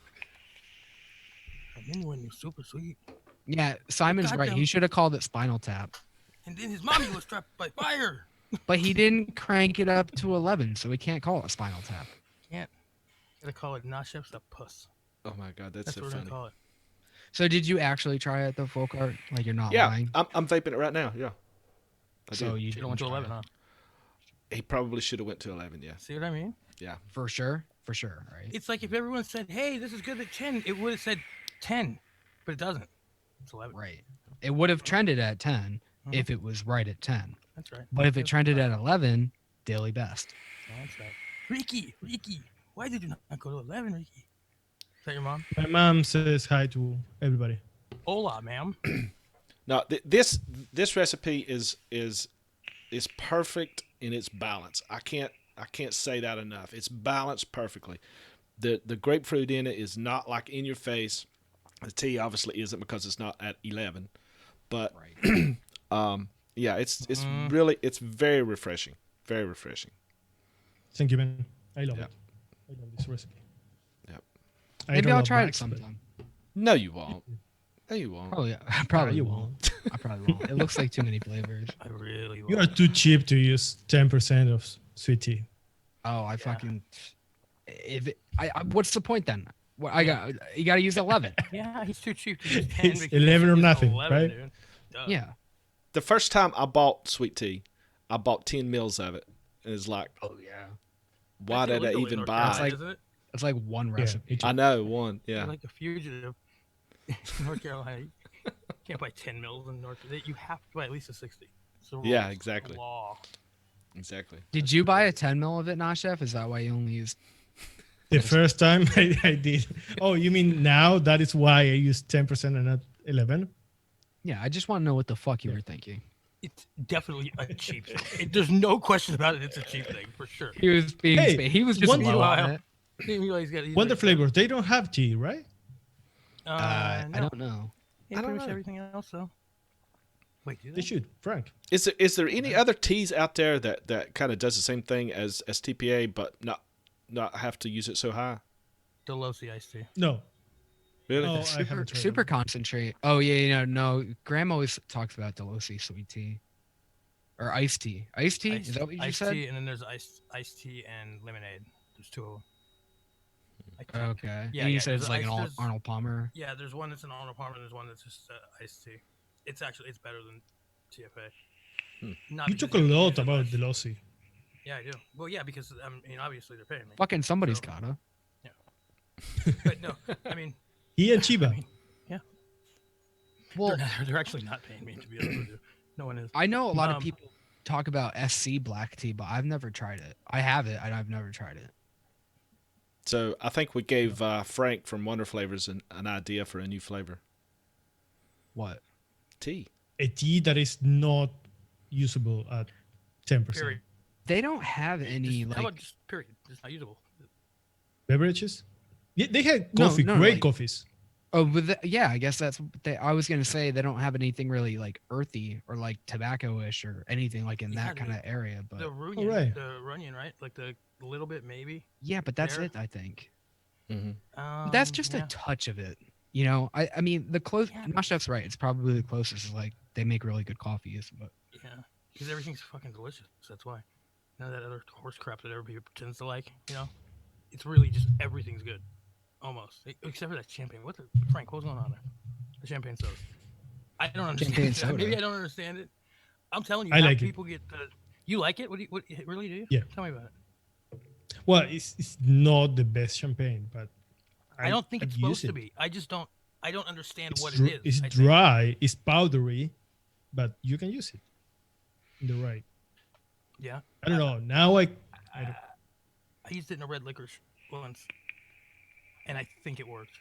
And then when you're super sweet. Yeah, Simon's right. Goddamn. He should have called it Spinal Tap, And then his mommy was trapped by fire. but he didn't crank it up to 11, so we can't call it Spinal Tap. Gotta call it not chef's a puss. Oh my god, that's That's so what we're funny. gonna call it. So did you actually try it though, Folkart? Like you're not Yeah, lying. I'm vaping it right now. Yeah. I So did. you Should have went to didn't 11, try huh? He probably should have went to 11. Yeah. See what I mean? it. For sure, right? It's like if everyone said, hey, this is good at 10, it would have said 10, but it doesn't. It's 11. Right. It would have trended at 10 Mhm. if it was right at 10. That's right. But if it That's trended right. at 11, daily best. That's right. Ricky, why did you not go to 11, Ricky? Is that your mom? My mom says hi to everybody. Hola, ma'am. No, this recipe is perfect in its balance. I can't say that enough. It's balanced perfectly. The grapefruit in it is not like in your face. The tea obviously isn't because it's not at 11. But Right. yeah, it's really it's very refreshing. Very refreshing. Thank you, man. I love Yeah. it. I love this recipe. Yep. I Maybe don't I'll love try it Max, but- sometime. No, you won't. No, you won't. Probably, probably you won't. I probably won't. It looks like too many flavors. I really You are want too cheap to use 10% of sweet tea. Oh, I fucking. If it, what's the point then? What you got to use 11. Yeah, he's too cheap to use 10. It's because 11 or he's nothing, 11, right? dude. Duh. Yeah. The first time I bought sweet tea, I bought 10 mils of it. And it's like, Oh yeah. why That's did I illegal in even North buy Carolina, it? like- isn't it? It's like one Yeah, recipe. me too. I know one. You're Yeah. like a fugitive in North Carolina. You can't buy 10 mils in North Carolina. You have to buy at least a 60. It's the rules. Yeah, It's exactly. the law. Exactly. Did you buy a 10 mil of it, not chef? Is that why you only used? The first time I did. Oh, you mean now? That is why I used 10% and not 11. Yeah, I just want to know what the fuck you Yeah. were thinking. It's definitely a cheap thing. There's no question about it. It's a cheap thing for sure. He was being. Hey, He was just one- low on Meanwhile, it. he's Wonder like, flavors. They don't have tea, right? no. I don't know. Yeah, I don't pretty much know. everything else though. Wait, do They they? should, Frank. Is there any other teas out there that kind of does the same thing as TPA, but not have to use it so high? Delosi iced tea. No. Really? Oh, I Super, haven't tried super them. concentrate. Oh yeah, no. Graham always talks about Delosi sweet tea or iced tea. Iced tea? Is that what you just Iced said? tea, and then there's iced tea and lemonade. There's two of them. I think. Okay. Yeah, and you yeah, said it's there's like an ice- there's- Arnold Palmer. Yeah, there's one that's an Arnold Palmer, and there's one that's just iced tea. It's better than TFA. Not You because talk a lot use it about less. Delosi. Yeah, I do. Well, yeah, because I mean, obviously they're paying me. Fucking somebody's So- gotta. But no, I mean, He and Chiba. Well, they're actually not paying me to be honest with you. No one is. I know a lot of Um, people talk about SC black tea, but I've never tried it. I have it, and I've never tried it. So I think we gave Frank from Wonder Flavors an idea for a new flavor. What? Tea. A tea that is not usable at 10%. Period. They don't have any How about like. just period? It's not usable. Beverages? Yeah, they had No, coffee, no, great like- coffees. Oh, yeah, I guess that's. I was gonna say they don't have anything really like earthy or like tobacco-ish or anything like in Yeah, that kind of area. But The Runyon, right. the Runyon, right? Like the little bit maybe. yeah, but that's there. it. I think Mm-hmm. that's just yeah. a touch of it. You know, I mean the close. Yeah. My chef's right. It's probably the closest. Is like they make really good coffees, but Yeah, because everything's fucking delicious. That's why. None of that other horse crap that everybody pretends to like. You know, it's really just everything's good, almost except for that champagne. What the Frank? What's going on there? The champagne soda. I don't understand. Champagne it. soda. Maybe I don't understand it. I'm telling you, I how like it. people get the. You like it? What really do you? Yeah. Tell me about it. Well, it's not the best champagne, but I don't think I've it's used supposed to it. be. I just don't. I don't understand It's what dr- it is. It's I think. dry, it's powdery, but you can use it in the right. Yeah. I don't know. Now I don't, I used it in a red licorice once, and I think it worked.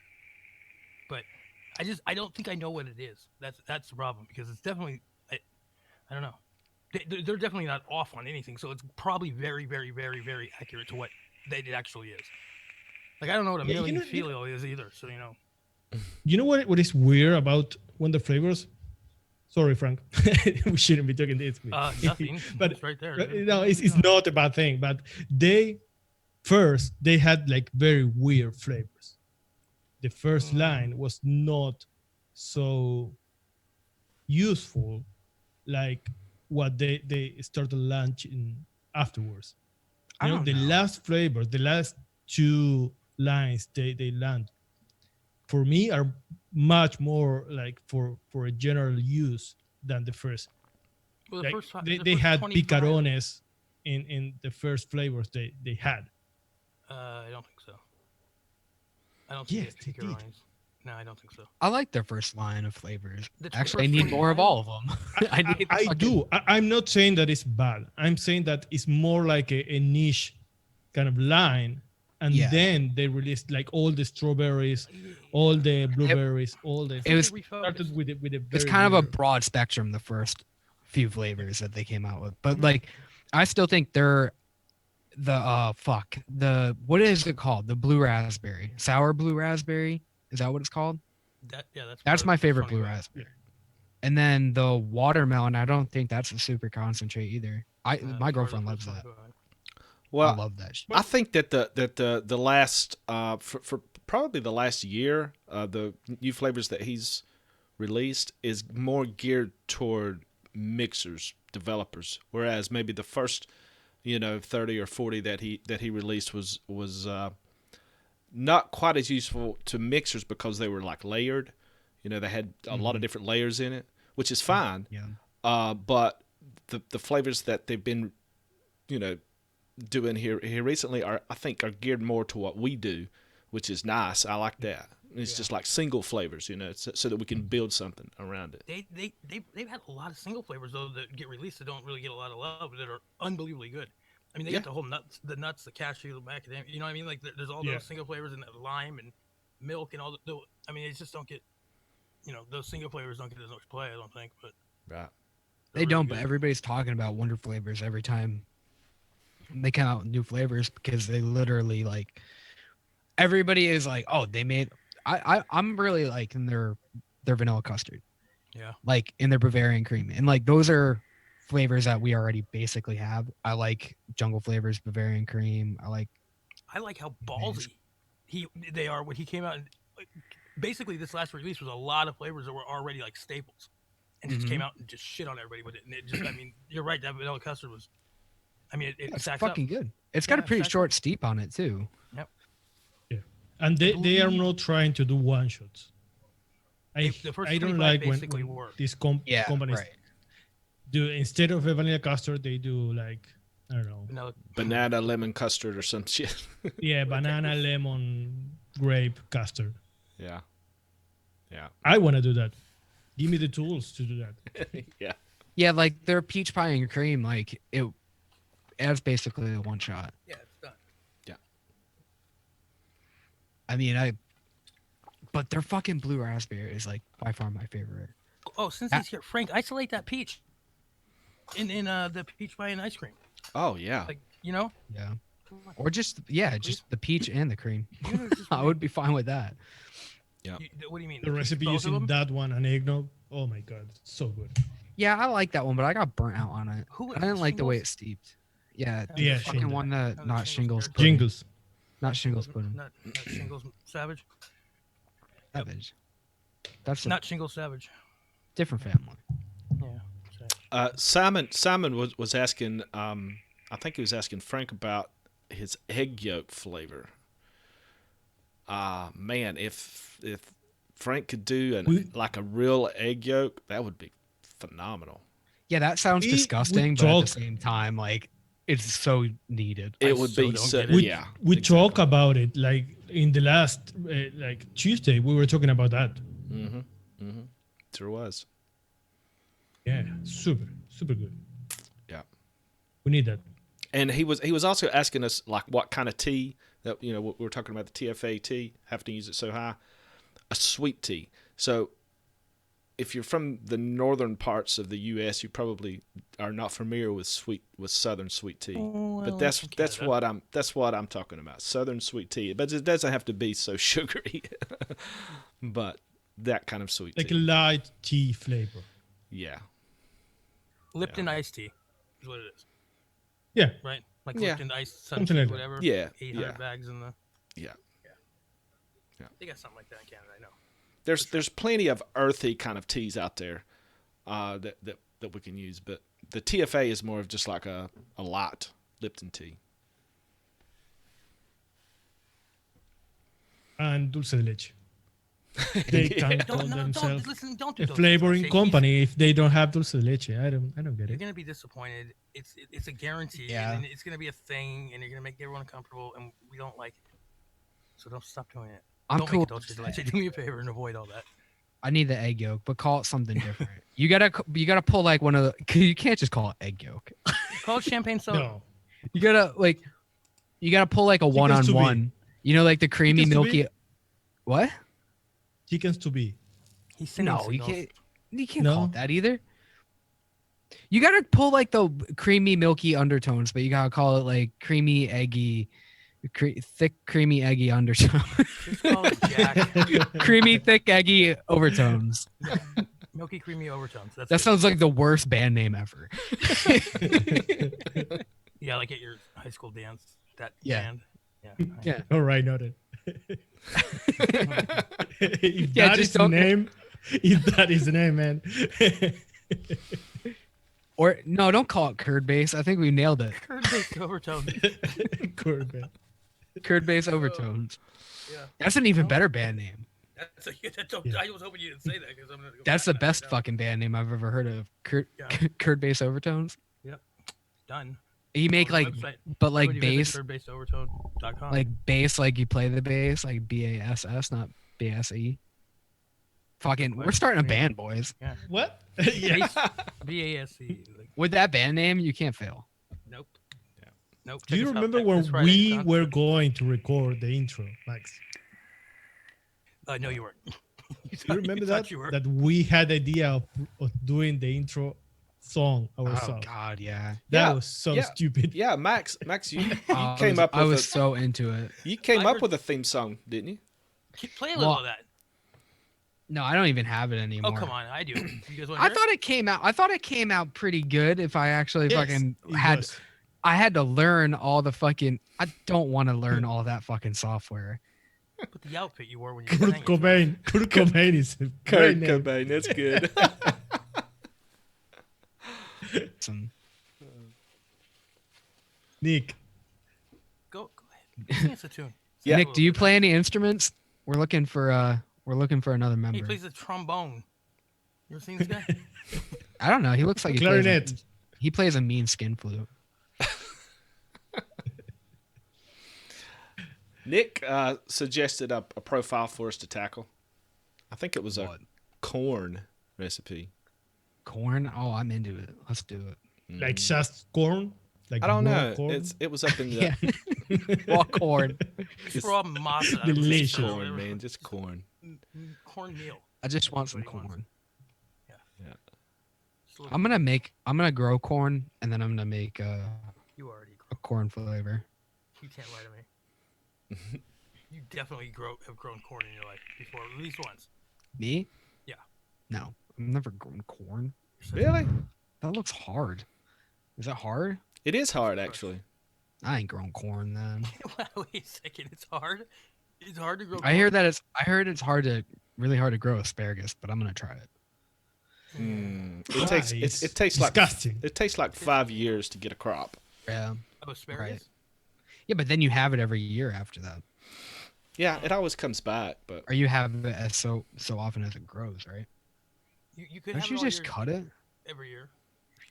But I don't think I know what it is. That's the problem because it's definitely I don't know. They're definitely not off on anything, so it's probably very, very, very, very accurate to what it actually is. Like I don't know what a Yeah, million you know- filio is either, so you know. you know what is weird about Wonder Flavors? Sorry, Frank. We shouldn't be talking this. Nothing. But it's right there. no, it's not a bad thing. But they had like very weird flavors. The first line was not so useful like what they started launching afterwards. I You know, don't the know. last flavors, the last two lines they land for me are much more like for a general use than the first. Well, Like, first, they first had 25 picarones in the first flavors they had. I don't think so. I don't think Yes, they they did. picarones. No, I don't think so. I like their first line of flavors. The Actually, I first need more of 25? all of them. I need. I fucking- do. I'm not saying that it's bad. I'm saying that it's more like a niche kind of line. And Yeah. then they released like all the strawberries, all the blueberries, all the. It was- started with a very It's kind of a weird- broad spectrum. The first few flavors that they came out with, but like, I still think they're the what is it called? The blue raspberry, sour blue raspberry. Is that what it's called? That's That's my favorite blue 25. raspberry. And then the watermelon, I don't think that's a super concentrate either. My That's girlfriend the loves first that. 25. Well, I love that shit. I think that the last for probably the last year, the new flavors that he's released is more geared toward mixers, developers, whereas maybe the first 30 or 40 that he released was not quite as useful to mixers because they were like layered. They had a lot of different layers in it, which is fine. Yeah. But the flavors that they've been doing here recently I think are geared more to what we do, which is nice. I like that. It's just like single flavors, so that we can build something around it. They've had a lot of single flavors though that get released that don't really get a lot of love that are unbelievably good. I mean, they got the whole nuts, the cashew, the macadamia. You know what I mean? Like there's all those single flavors and lime and milk and all the. I mean, it just don't get. Those single flavors don't get as much play. I don't think, but Right. They don't, but everybody's talking about Wonder Flavors every time they come out with new flavors because they literally like. Everybody is like, oh, they made. I'm really liking their vanilla custard. Yeah. Like in their Bavarian cream, and like those are flavors that we already basically have. I like Jungle Flavors Bavarian cream. I like how ballsy they are when he came out. And basically, this last release was a lot of flavors that were already like staples, and just came out and just shit on everybody with it. And it just, I mean, you're right. That vanilla custard was. I mean, it's fucking good. It's got a pretty short steep on it too. Yep. Yeah, and they are not trying to do one shots. I don't like when these companies do, instead of a vanilla custard, they do like, I don't know, banana lemon custard or some shit. Yeah, banana lemon grape custard. Yeah. I want to do that. Give me the tools to do that. Yeah. Yeah, like their peach pie and cream, like it's basically a one shot. Yeah, it's done. Yeah. I mean, but their fucking blue raspberry is like by far my favorite. Oh, since he's here, Frank, isolate that peach in the peach pie and ice cream. Oh yeah. Like, Yeah. Or just the peach and the cream. I would be fine with that. Yeah. What do you mean? The recipe using that one and eggnog. Oh my god, it's so good. Yeah, I like that one, but I got burnt out on it. I didn't like the way it steeped. Yeah, the fucking shingles. one that not shingles. Jingles. Not shingles pudding. Not shingles savage. Savage. That's not shingles savage. Different family. Yeah. Simon was asking. I think he was asking Frank about his egg yolk flavor. Man, if Frank could do a real egg yolk, that would be phenomenal. Yeah, that sounds disgusting, but at the same time, like it's so needed. It would be so. Yeah, we talk about it like in the last like Tuesday. We were talking about that. Sure was. Yeah, super good. Yeah, we need that. And he was also asking us like what kind of tea that we were talking about, the TFA tea, have to use it so high, a sweet tea. So if you're from the northern parts of the U.S., you probably are not familiar with southern sweet tea. But that's what I'm talking about, southern sweet tea. But it doesn't have to be so sugary, but that kind of sweet tea, like a light tea flavor. Yeah. Lipton iced tea is what it is. Yeah. Right? Like Lipton iced sun Something tea, like whatever. Yeah. 800 bags in the... Yeah. They got something like that in Canada, I know. There's plenty of earthy kind of teas out there that we can use, but the TFA is more of just like a light Lipton tea. And dulce de leche. They can't call themselves don't do a flavoring company if they don't have dulce de leche. I don't get You're it. gonna be disappointed. It's a guarantee, Yeah. and it's gonna be a thing, and you're gonna make everyone uncomfortable, and we don't like it. So don't stop doing it. I'm cool. Make dulce de leche. Do me a favor and avoid all that. I need the egg yolk, but call it something different. You gotta pull like one of the. Cause you can't just call it egg yolk. Call it champagne soda. No. You gotta pull like a one-on-one. Like the creamy Chickens to milky. be? What? Chickens to be. He's singing No, you signals. can't. You can't call it that either. You gotta pull like the creamy milky undertones, but you gotta call it like creamy eggy, thick creamy eggy undertones. Just call it Jack. Creamy thick eggy overtones. Milky creamy overtones. That's That it. sounds like the worst band name ever. Yeah, like at your high school dance. That Yeah. band. Yeah. All right, noted. If Yeah, that just is the don't- name, if that is the name, man. Or no, don't call it curd base. I think we nailed it. Curd-based overtones. Corbin. Curd base overtones. Yeah. That's an even better band name. I was hoping you didn't say that because I'm gonna go. That's the back best fucking band name I've ever heard of. Curd Yeah. curd base overtones. Done. You make like, website. but like Everybody bass, visit third-bassedovertone.com. like bass, like you play the bass, like BASS, not BSE. Fucking, we're starting a band, boys. Yeah. What? yeah. BASE. Like, With that band name, you can't fail. nope. Nope. Do you Check us out remember when this Friday we at were Concert. going to record the intro, Max? No, you weren't. Do you remember thought that? you were. That we had the idea of doing the intro song Oh ourselves. God, yeah. That Yeah, was so yeah. stupid. Yeah, Max, you I came was, up I with was so into it. you came I up heard- with a theme song, didn't you? Play a little Well, of that. No, I don't even have it anymore. Oh, come on. I do. You guys want to I hear thought it came out. I thought it came out pretty good. If I actually Yes, fucking it had, was. I had to learn all the fucking. I don't want to learn all that fucking software. it? But the outfit you wore when you Kurt sang it to us. Cobain. Kurt Cobain is a great name. Cobain, that's good. Some- Nick. Go ahead. Sing us a tune. Yeah. Nick, do you play any instruments? We're looking for another He member. plays the trombone. You ever seen this guy? I don't know. He looks like Clarinet. He plays a mean skin flute. Nick suggested a profile for us to tackle. I think it was a What? corn recipe. Corn? Oh, I'm into it. Let's do it. Like just corn? Like I don't raw know. corn? It was up in the Yeah. Raw corn. Just raw masa. delicious. corn, man, just corn. Cornmeal. I just want some Everybody wants corn. Just a little- I'm gonna grow corn and then I'm gonna make You already. a corn flavor. You can't lie to me. You definitely have grown corn in your life before, at least once. Me? Yeah. No, I've never grown corn. Really? That looks hard. Is that hard? It is hard, actually. I ain't grown corn then. Wait a second. It's hard. It's hard to grow. I hear that I heard it's really hard to grow asparagus, but I'm gonna try it. It takes It's it takes disgusting. like it takes like 5 years to get a crop. Yeah. Oh, asparagus. Yeah, but then you have it every year after that. Yeah, it always comes back, but Or you have it as so often as it grows, right? You could Don't have you it all just year, cut it every year.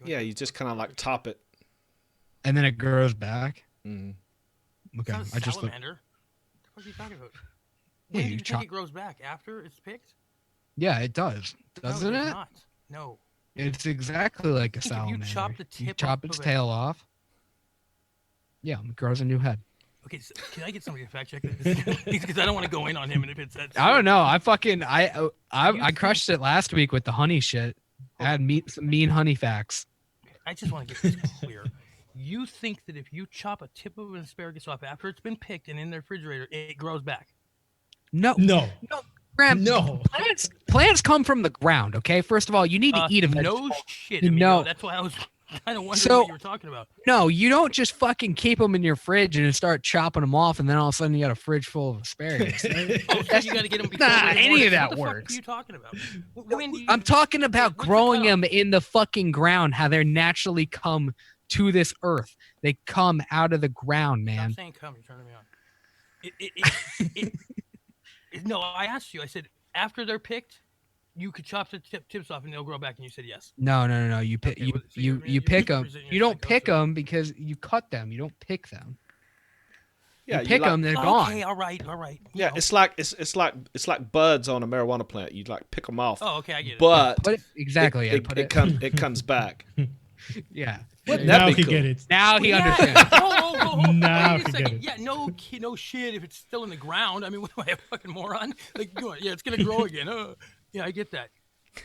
if yeah, want. you just kind of like top it. and then it grows back? Mm. It's Okay, not a I just look. salamander. What the fuck are you talking about? Yeah, When do you you chop- think it grows back? After it's picked? Yeah, it does, doesn't no, it? Not. No. It's exactly like a Think if you salamander. chop the You tip chop off its of it- tail off. Yeah, it grows a new head. Okay, so can I get somebody to fact check this? Because I don't want to go in on him, and if it's that. I don't know. I crushed it last week with the honey shit. I had some mean honey facts. I just want to get this clear. You think that if you chop a tip of an asparagus off after it's been picked and in the refrigerator, it grows back? No, No. Graham, No. plants come from the ground. Okay, first of all, you need to eat a vegetable. No shit. Amigo. No. That's why I was kind of wondering So- what you were talking about. No, you don't just fucking keep them in your fridge and start chopping them off, and then all of a sudden you got a fridge full of asparagus. Oh, so you got to get them before Nah, they're any of morning. that What the fuck works. are you talking about? When do you, I'm talking about what's the growing cutoff? them in the fucking ground, how they're naturally come to this earth. They come out of the ground, man. Stop saying come. You're turning me on. No, I asked you. I said after they're picked, you could chop the tips off and they'll grow back, and you said yes. No. You pick Okay, well, so you're you pick them. presenting You your don't pick psychosis. them because you cut them. You don't pick them. Yeah, You pick like, them, they're Okay, gone. all right. You Yeah, know. it's like buds on a marijuana plant. You like pick them off, Oh, okay, I get it. but Exactly. it comes back. Yeah. Wouldn't Now that be he cool? get it. Now he Yeah. understands. Oh, Now wait a I get second. it. Yeah, no shit. If it's still in the ground, I mean, what am I, a fucking moron? Like, yeah, it's gonna grow again. Yeah, I get that.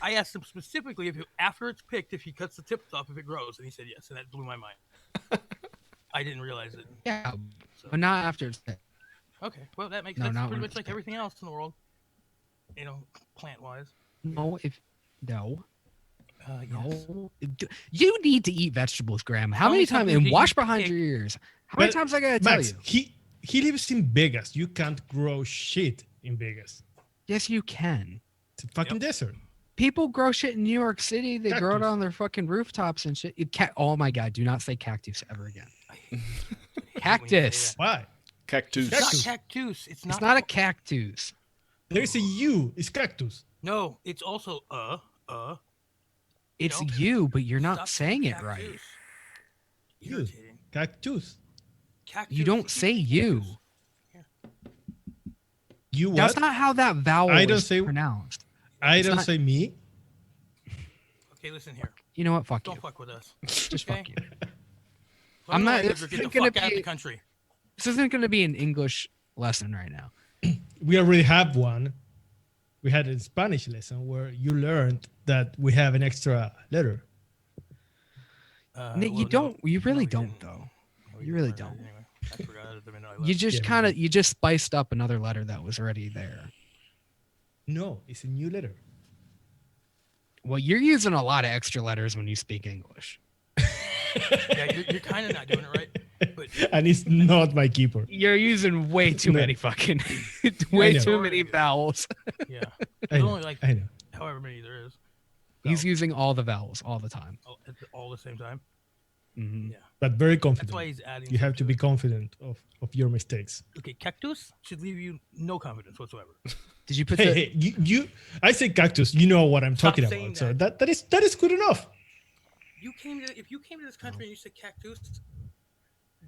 I asked him specifically if after it's picked, if he cuts the tips off, if it grows, and he said yes, and that blew my mind. I didn't realize it. Yeah, but not after it's picked. Okay, well that makes No, sense. not Pretty when much it's like picked. everything else in the world, you know, plant wise. No. Yes. No. You need to eat vegetables, Graham. How How many many times? times And do wash you behind pick- your ears. How many But, times I gotta tell Max, you? he lives in Vegas. You can't grow shit in Vegas. Yes, you can. It's a fucking desert. People grow shit in New York City. They grow it Cactus. on their fucking rooftops and shit. Oh my god! Do not say cactus ever again. I hate when you say Cactus. that. Why? Cactus. It's not Cactus. cactus. It's It's not a cactus. There is a U. It's cactus. No, it's also It's know? you, but you're not Stop saying it cactus. right. Irritating. Cactus. Cactus. You don't say you. You what? That's not how that vowel I don't is say- pronounced. I It's don't not- say me. Okay, listen here. You know what? Fuck Don't you. fuck with us. Just okay? fuck you. Learn I'm the not- language this or get isn't the gonna fuck out of be- the country. This isn't going to be an English lesson right now. We already have one. We had a Spanish lesson where you learned that we have an extra letter. Nick, Well, you no, don't. You no, really we don't, didn't. though. No, we You didn't really learn that don't. Anyway, I forgot it the minute I You left. just Yeah, kind we of you just spiced up another letter that was already there. No, it's a new letter. Well, you're using a lot of extra letters when you speak English. Yeah, you're kind of not doing it right. But And it's not my keeper. You're using way too No. many fucking, I way know. too many vowels. yeah, I there's know. only like I know. however many there is. He's vowels, using all the vowels all the time. all the same time. Mhm. Yeah, But very that's confident. why he's adding. You some have to to be it. confident of your mistakes. Okay, cactus should leave you no confidence whatsoever. Did you put Hey, the? hey, you I say cactus, you know what I'm Stop talking saying about. So that. that is good enough. If you came to this country and you said cactus,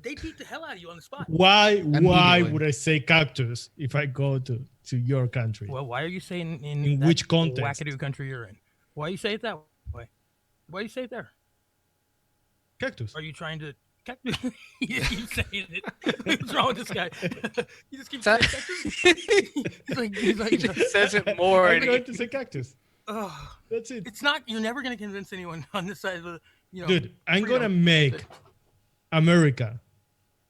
they beat the hell out of you on the spot. Why Immediately. would I say cactus if I go to your country? Well, why are you saying In that which context? wackadoo country you're in? Why you say it that way? Why you say it there? Cactus. Are you trying to? Cactus? You keep saying it. What's wrong with this guy? You just keep Sa- saying cactus. he's like, he just says it more. I'm And going to say cactus. oh, That's it. it's not. You're never going to convince anyone on this side of the. Dude, I'm freedom. gonna make America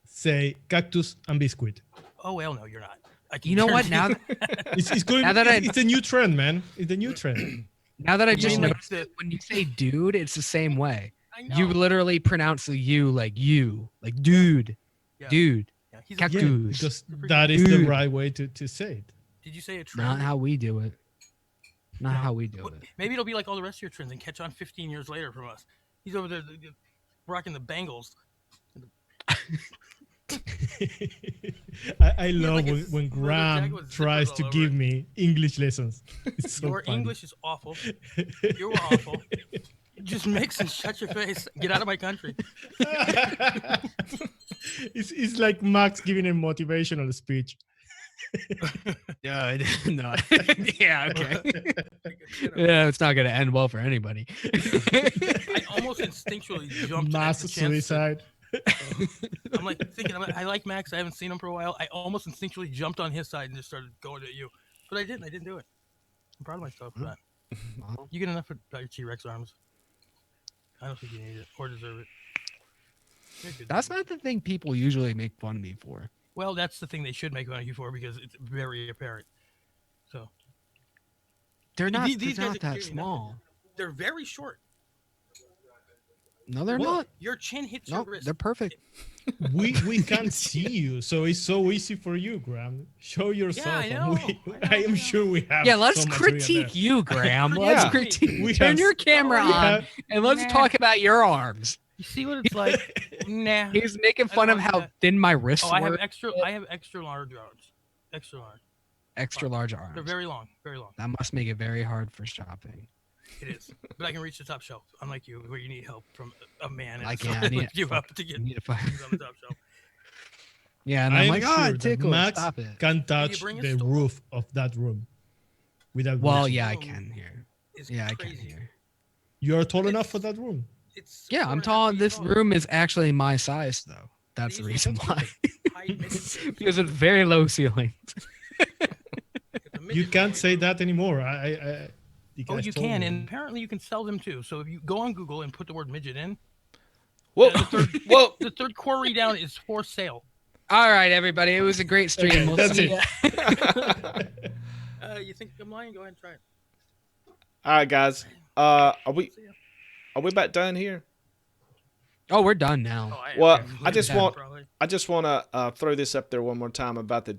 say cactus and biscuit. Oh well, no, you're not. I can you know what? guarantee Now, It's going. Now that I- it's a new trend, man. It's a new trend. now that I You just mean like noticed it, when you say dude, it's the same way. I know. You literally pronounce the you, like dude, Yeah. dude. Yeah, he's a- Cactus. Yeah, Dude. because You're that is the Dude. right way to say it. Did you say a trend? Not how we do it. Not No. how we do Well, it. Maybe it'll be like all the rest of your trends and catch on 15 years later from us. He's over there rocking the bangles. I love like a when leather Graham jacket with zippers tries all to over give it. me English lessons. It's so Your funny. English is awful. You're awful. Just mix and shut your face. Get out of my country. It's like Max giving a motivational speech. No. Yeah. Okay. Yeah, it's not going to end well for anybody. I almost instinctually jumped Mass at the chance to- suicide. I'm like thinking, I like Max. I haven't seen him for a while. I almost instinctually jumped on his side and just started going at you. But I didn't. I didn't do it. I'm proud of myself for that. Well, You get enough of your T-Rex arms. I don't think you need it or deserve it. You're good. that's not the thing people usually make fun of me for. Well, that's the thing they should make fun of you for because it's very apparent. So They're not, These they're guys not are that clearly small. they're very short. No, they're Well, not. Your chin hits No, your wrist. they're perfect. We can't see you, so it's so easy for you, Graham. Show yourself. I and know, I I am know. sure we have. Yeah, let's so material critique there. you, Graham. Yeah, Let's we critique. have Turn your camera we on have- and let's Nah. talk about your arms. You see what it's like? Nah. He's making I fun don't of like how that. thin my wrists Oh, I have were. extra large arms. Extra large. Extra large They're arms. very long. Very long. That must make it very hard for shopping. It is. But I can reach the top shelf, unlike you, where you need help from a man and I can't. I someone need lift you up to get You need to find. things on the top shelf. Yeah, and I I'm am like, sure oh, that it tickles. Max Stop it. can touch bring a the stool? roof of that room without. Well, reaching. yeah, I room can here. It's Yeah, I crazy. can here. You are tall enough for that room. It's Yeah, I'm 4.5 tall. feet This tall. room is actually my size, though. That's the These reason are why. high mid- Because it's very low ceiling. it's a You midget can't room. say that anymore. The Oh, guys you told can, me. and apparently you can sell them too. So if you go on Google and put the word midget in, Whoa, the third, whoa. the third query down is for sale. All right, everybody. It was a great stream. Okay, We'll that's see it. ya. You think I'm lying? Go ahead and try it. All right, guys. Are we See ya. about done here? Oh, we're done now. Oh, Well, okay. I just Yeah. want Probably. I just want to throw this up there one more time about the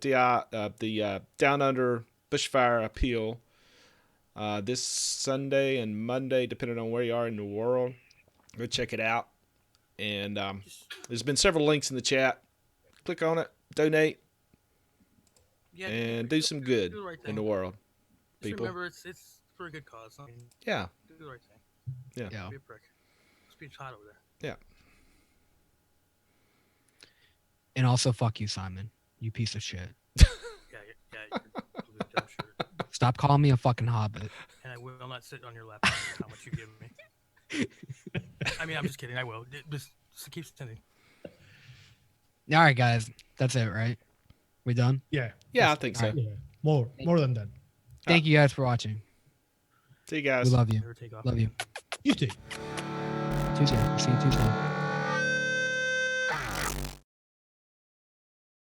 Down Under Bushfire Appeal this Sunday and Monday, depending on where you are in the world. Go check it out. And there's been several links in the chat. Click on it, donate, Yeah, and do some good do the right in the thing. world, Just people. remember, it's for a good cause. I mean, Yeah, do the right thing. yeah. Yeah. Be a prick. It's being hot over there. Yeah. And also, fuck you, Simon. You piece of shit. Yeah, you're a dumb shirt. Stop calling me a fucking hobbit. And I will not sit on your lap no matter how much you give me. I mean, I'm just kidding. I will. Just keep sending. All right, guys. That's it, right? We done? Yeah. Yeah, I think so. Yeah. More than that. Thank you guys for watching. See you guys. We love you. Never take off. Love you. You too. Tuesday. See you Tuesday.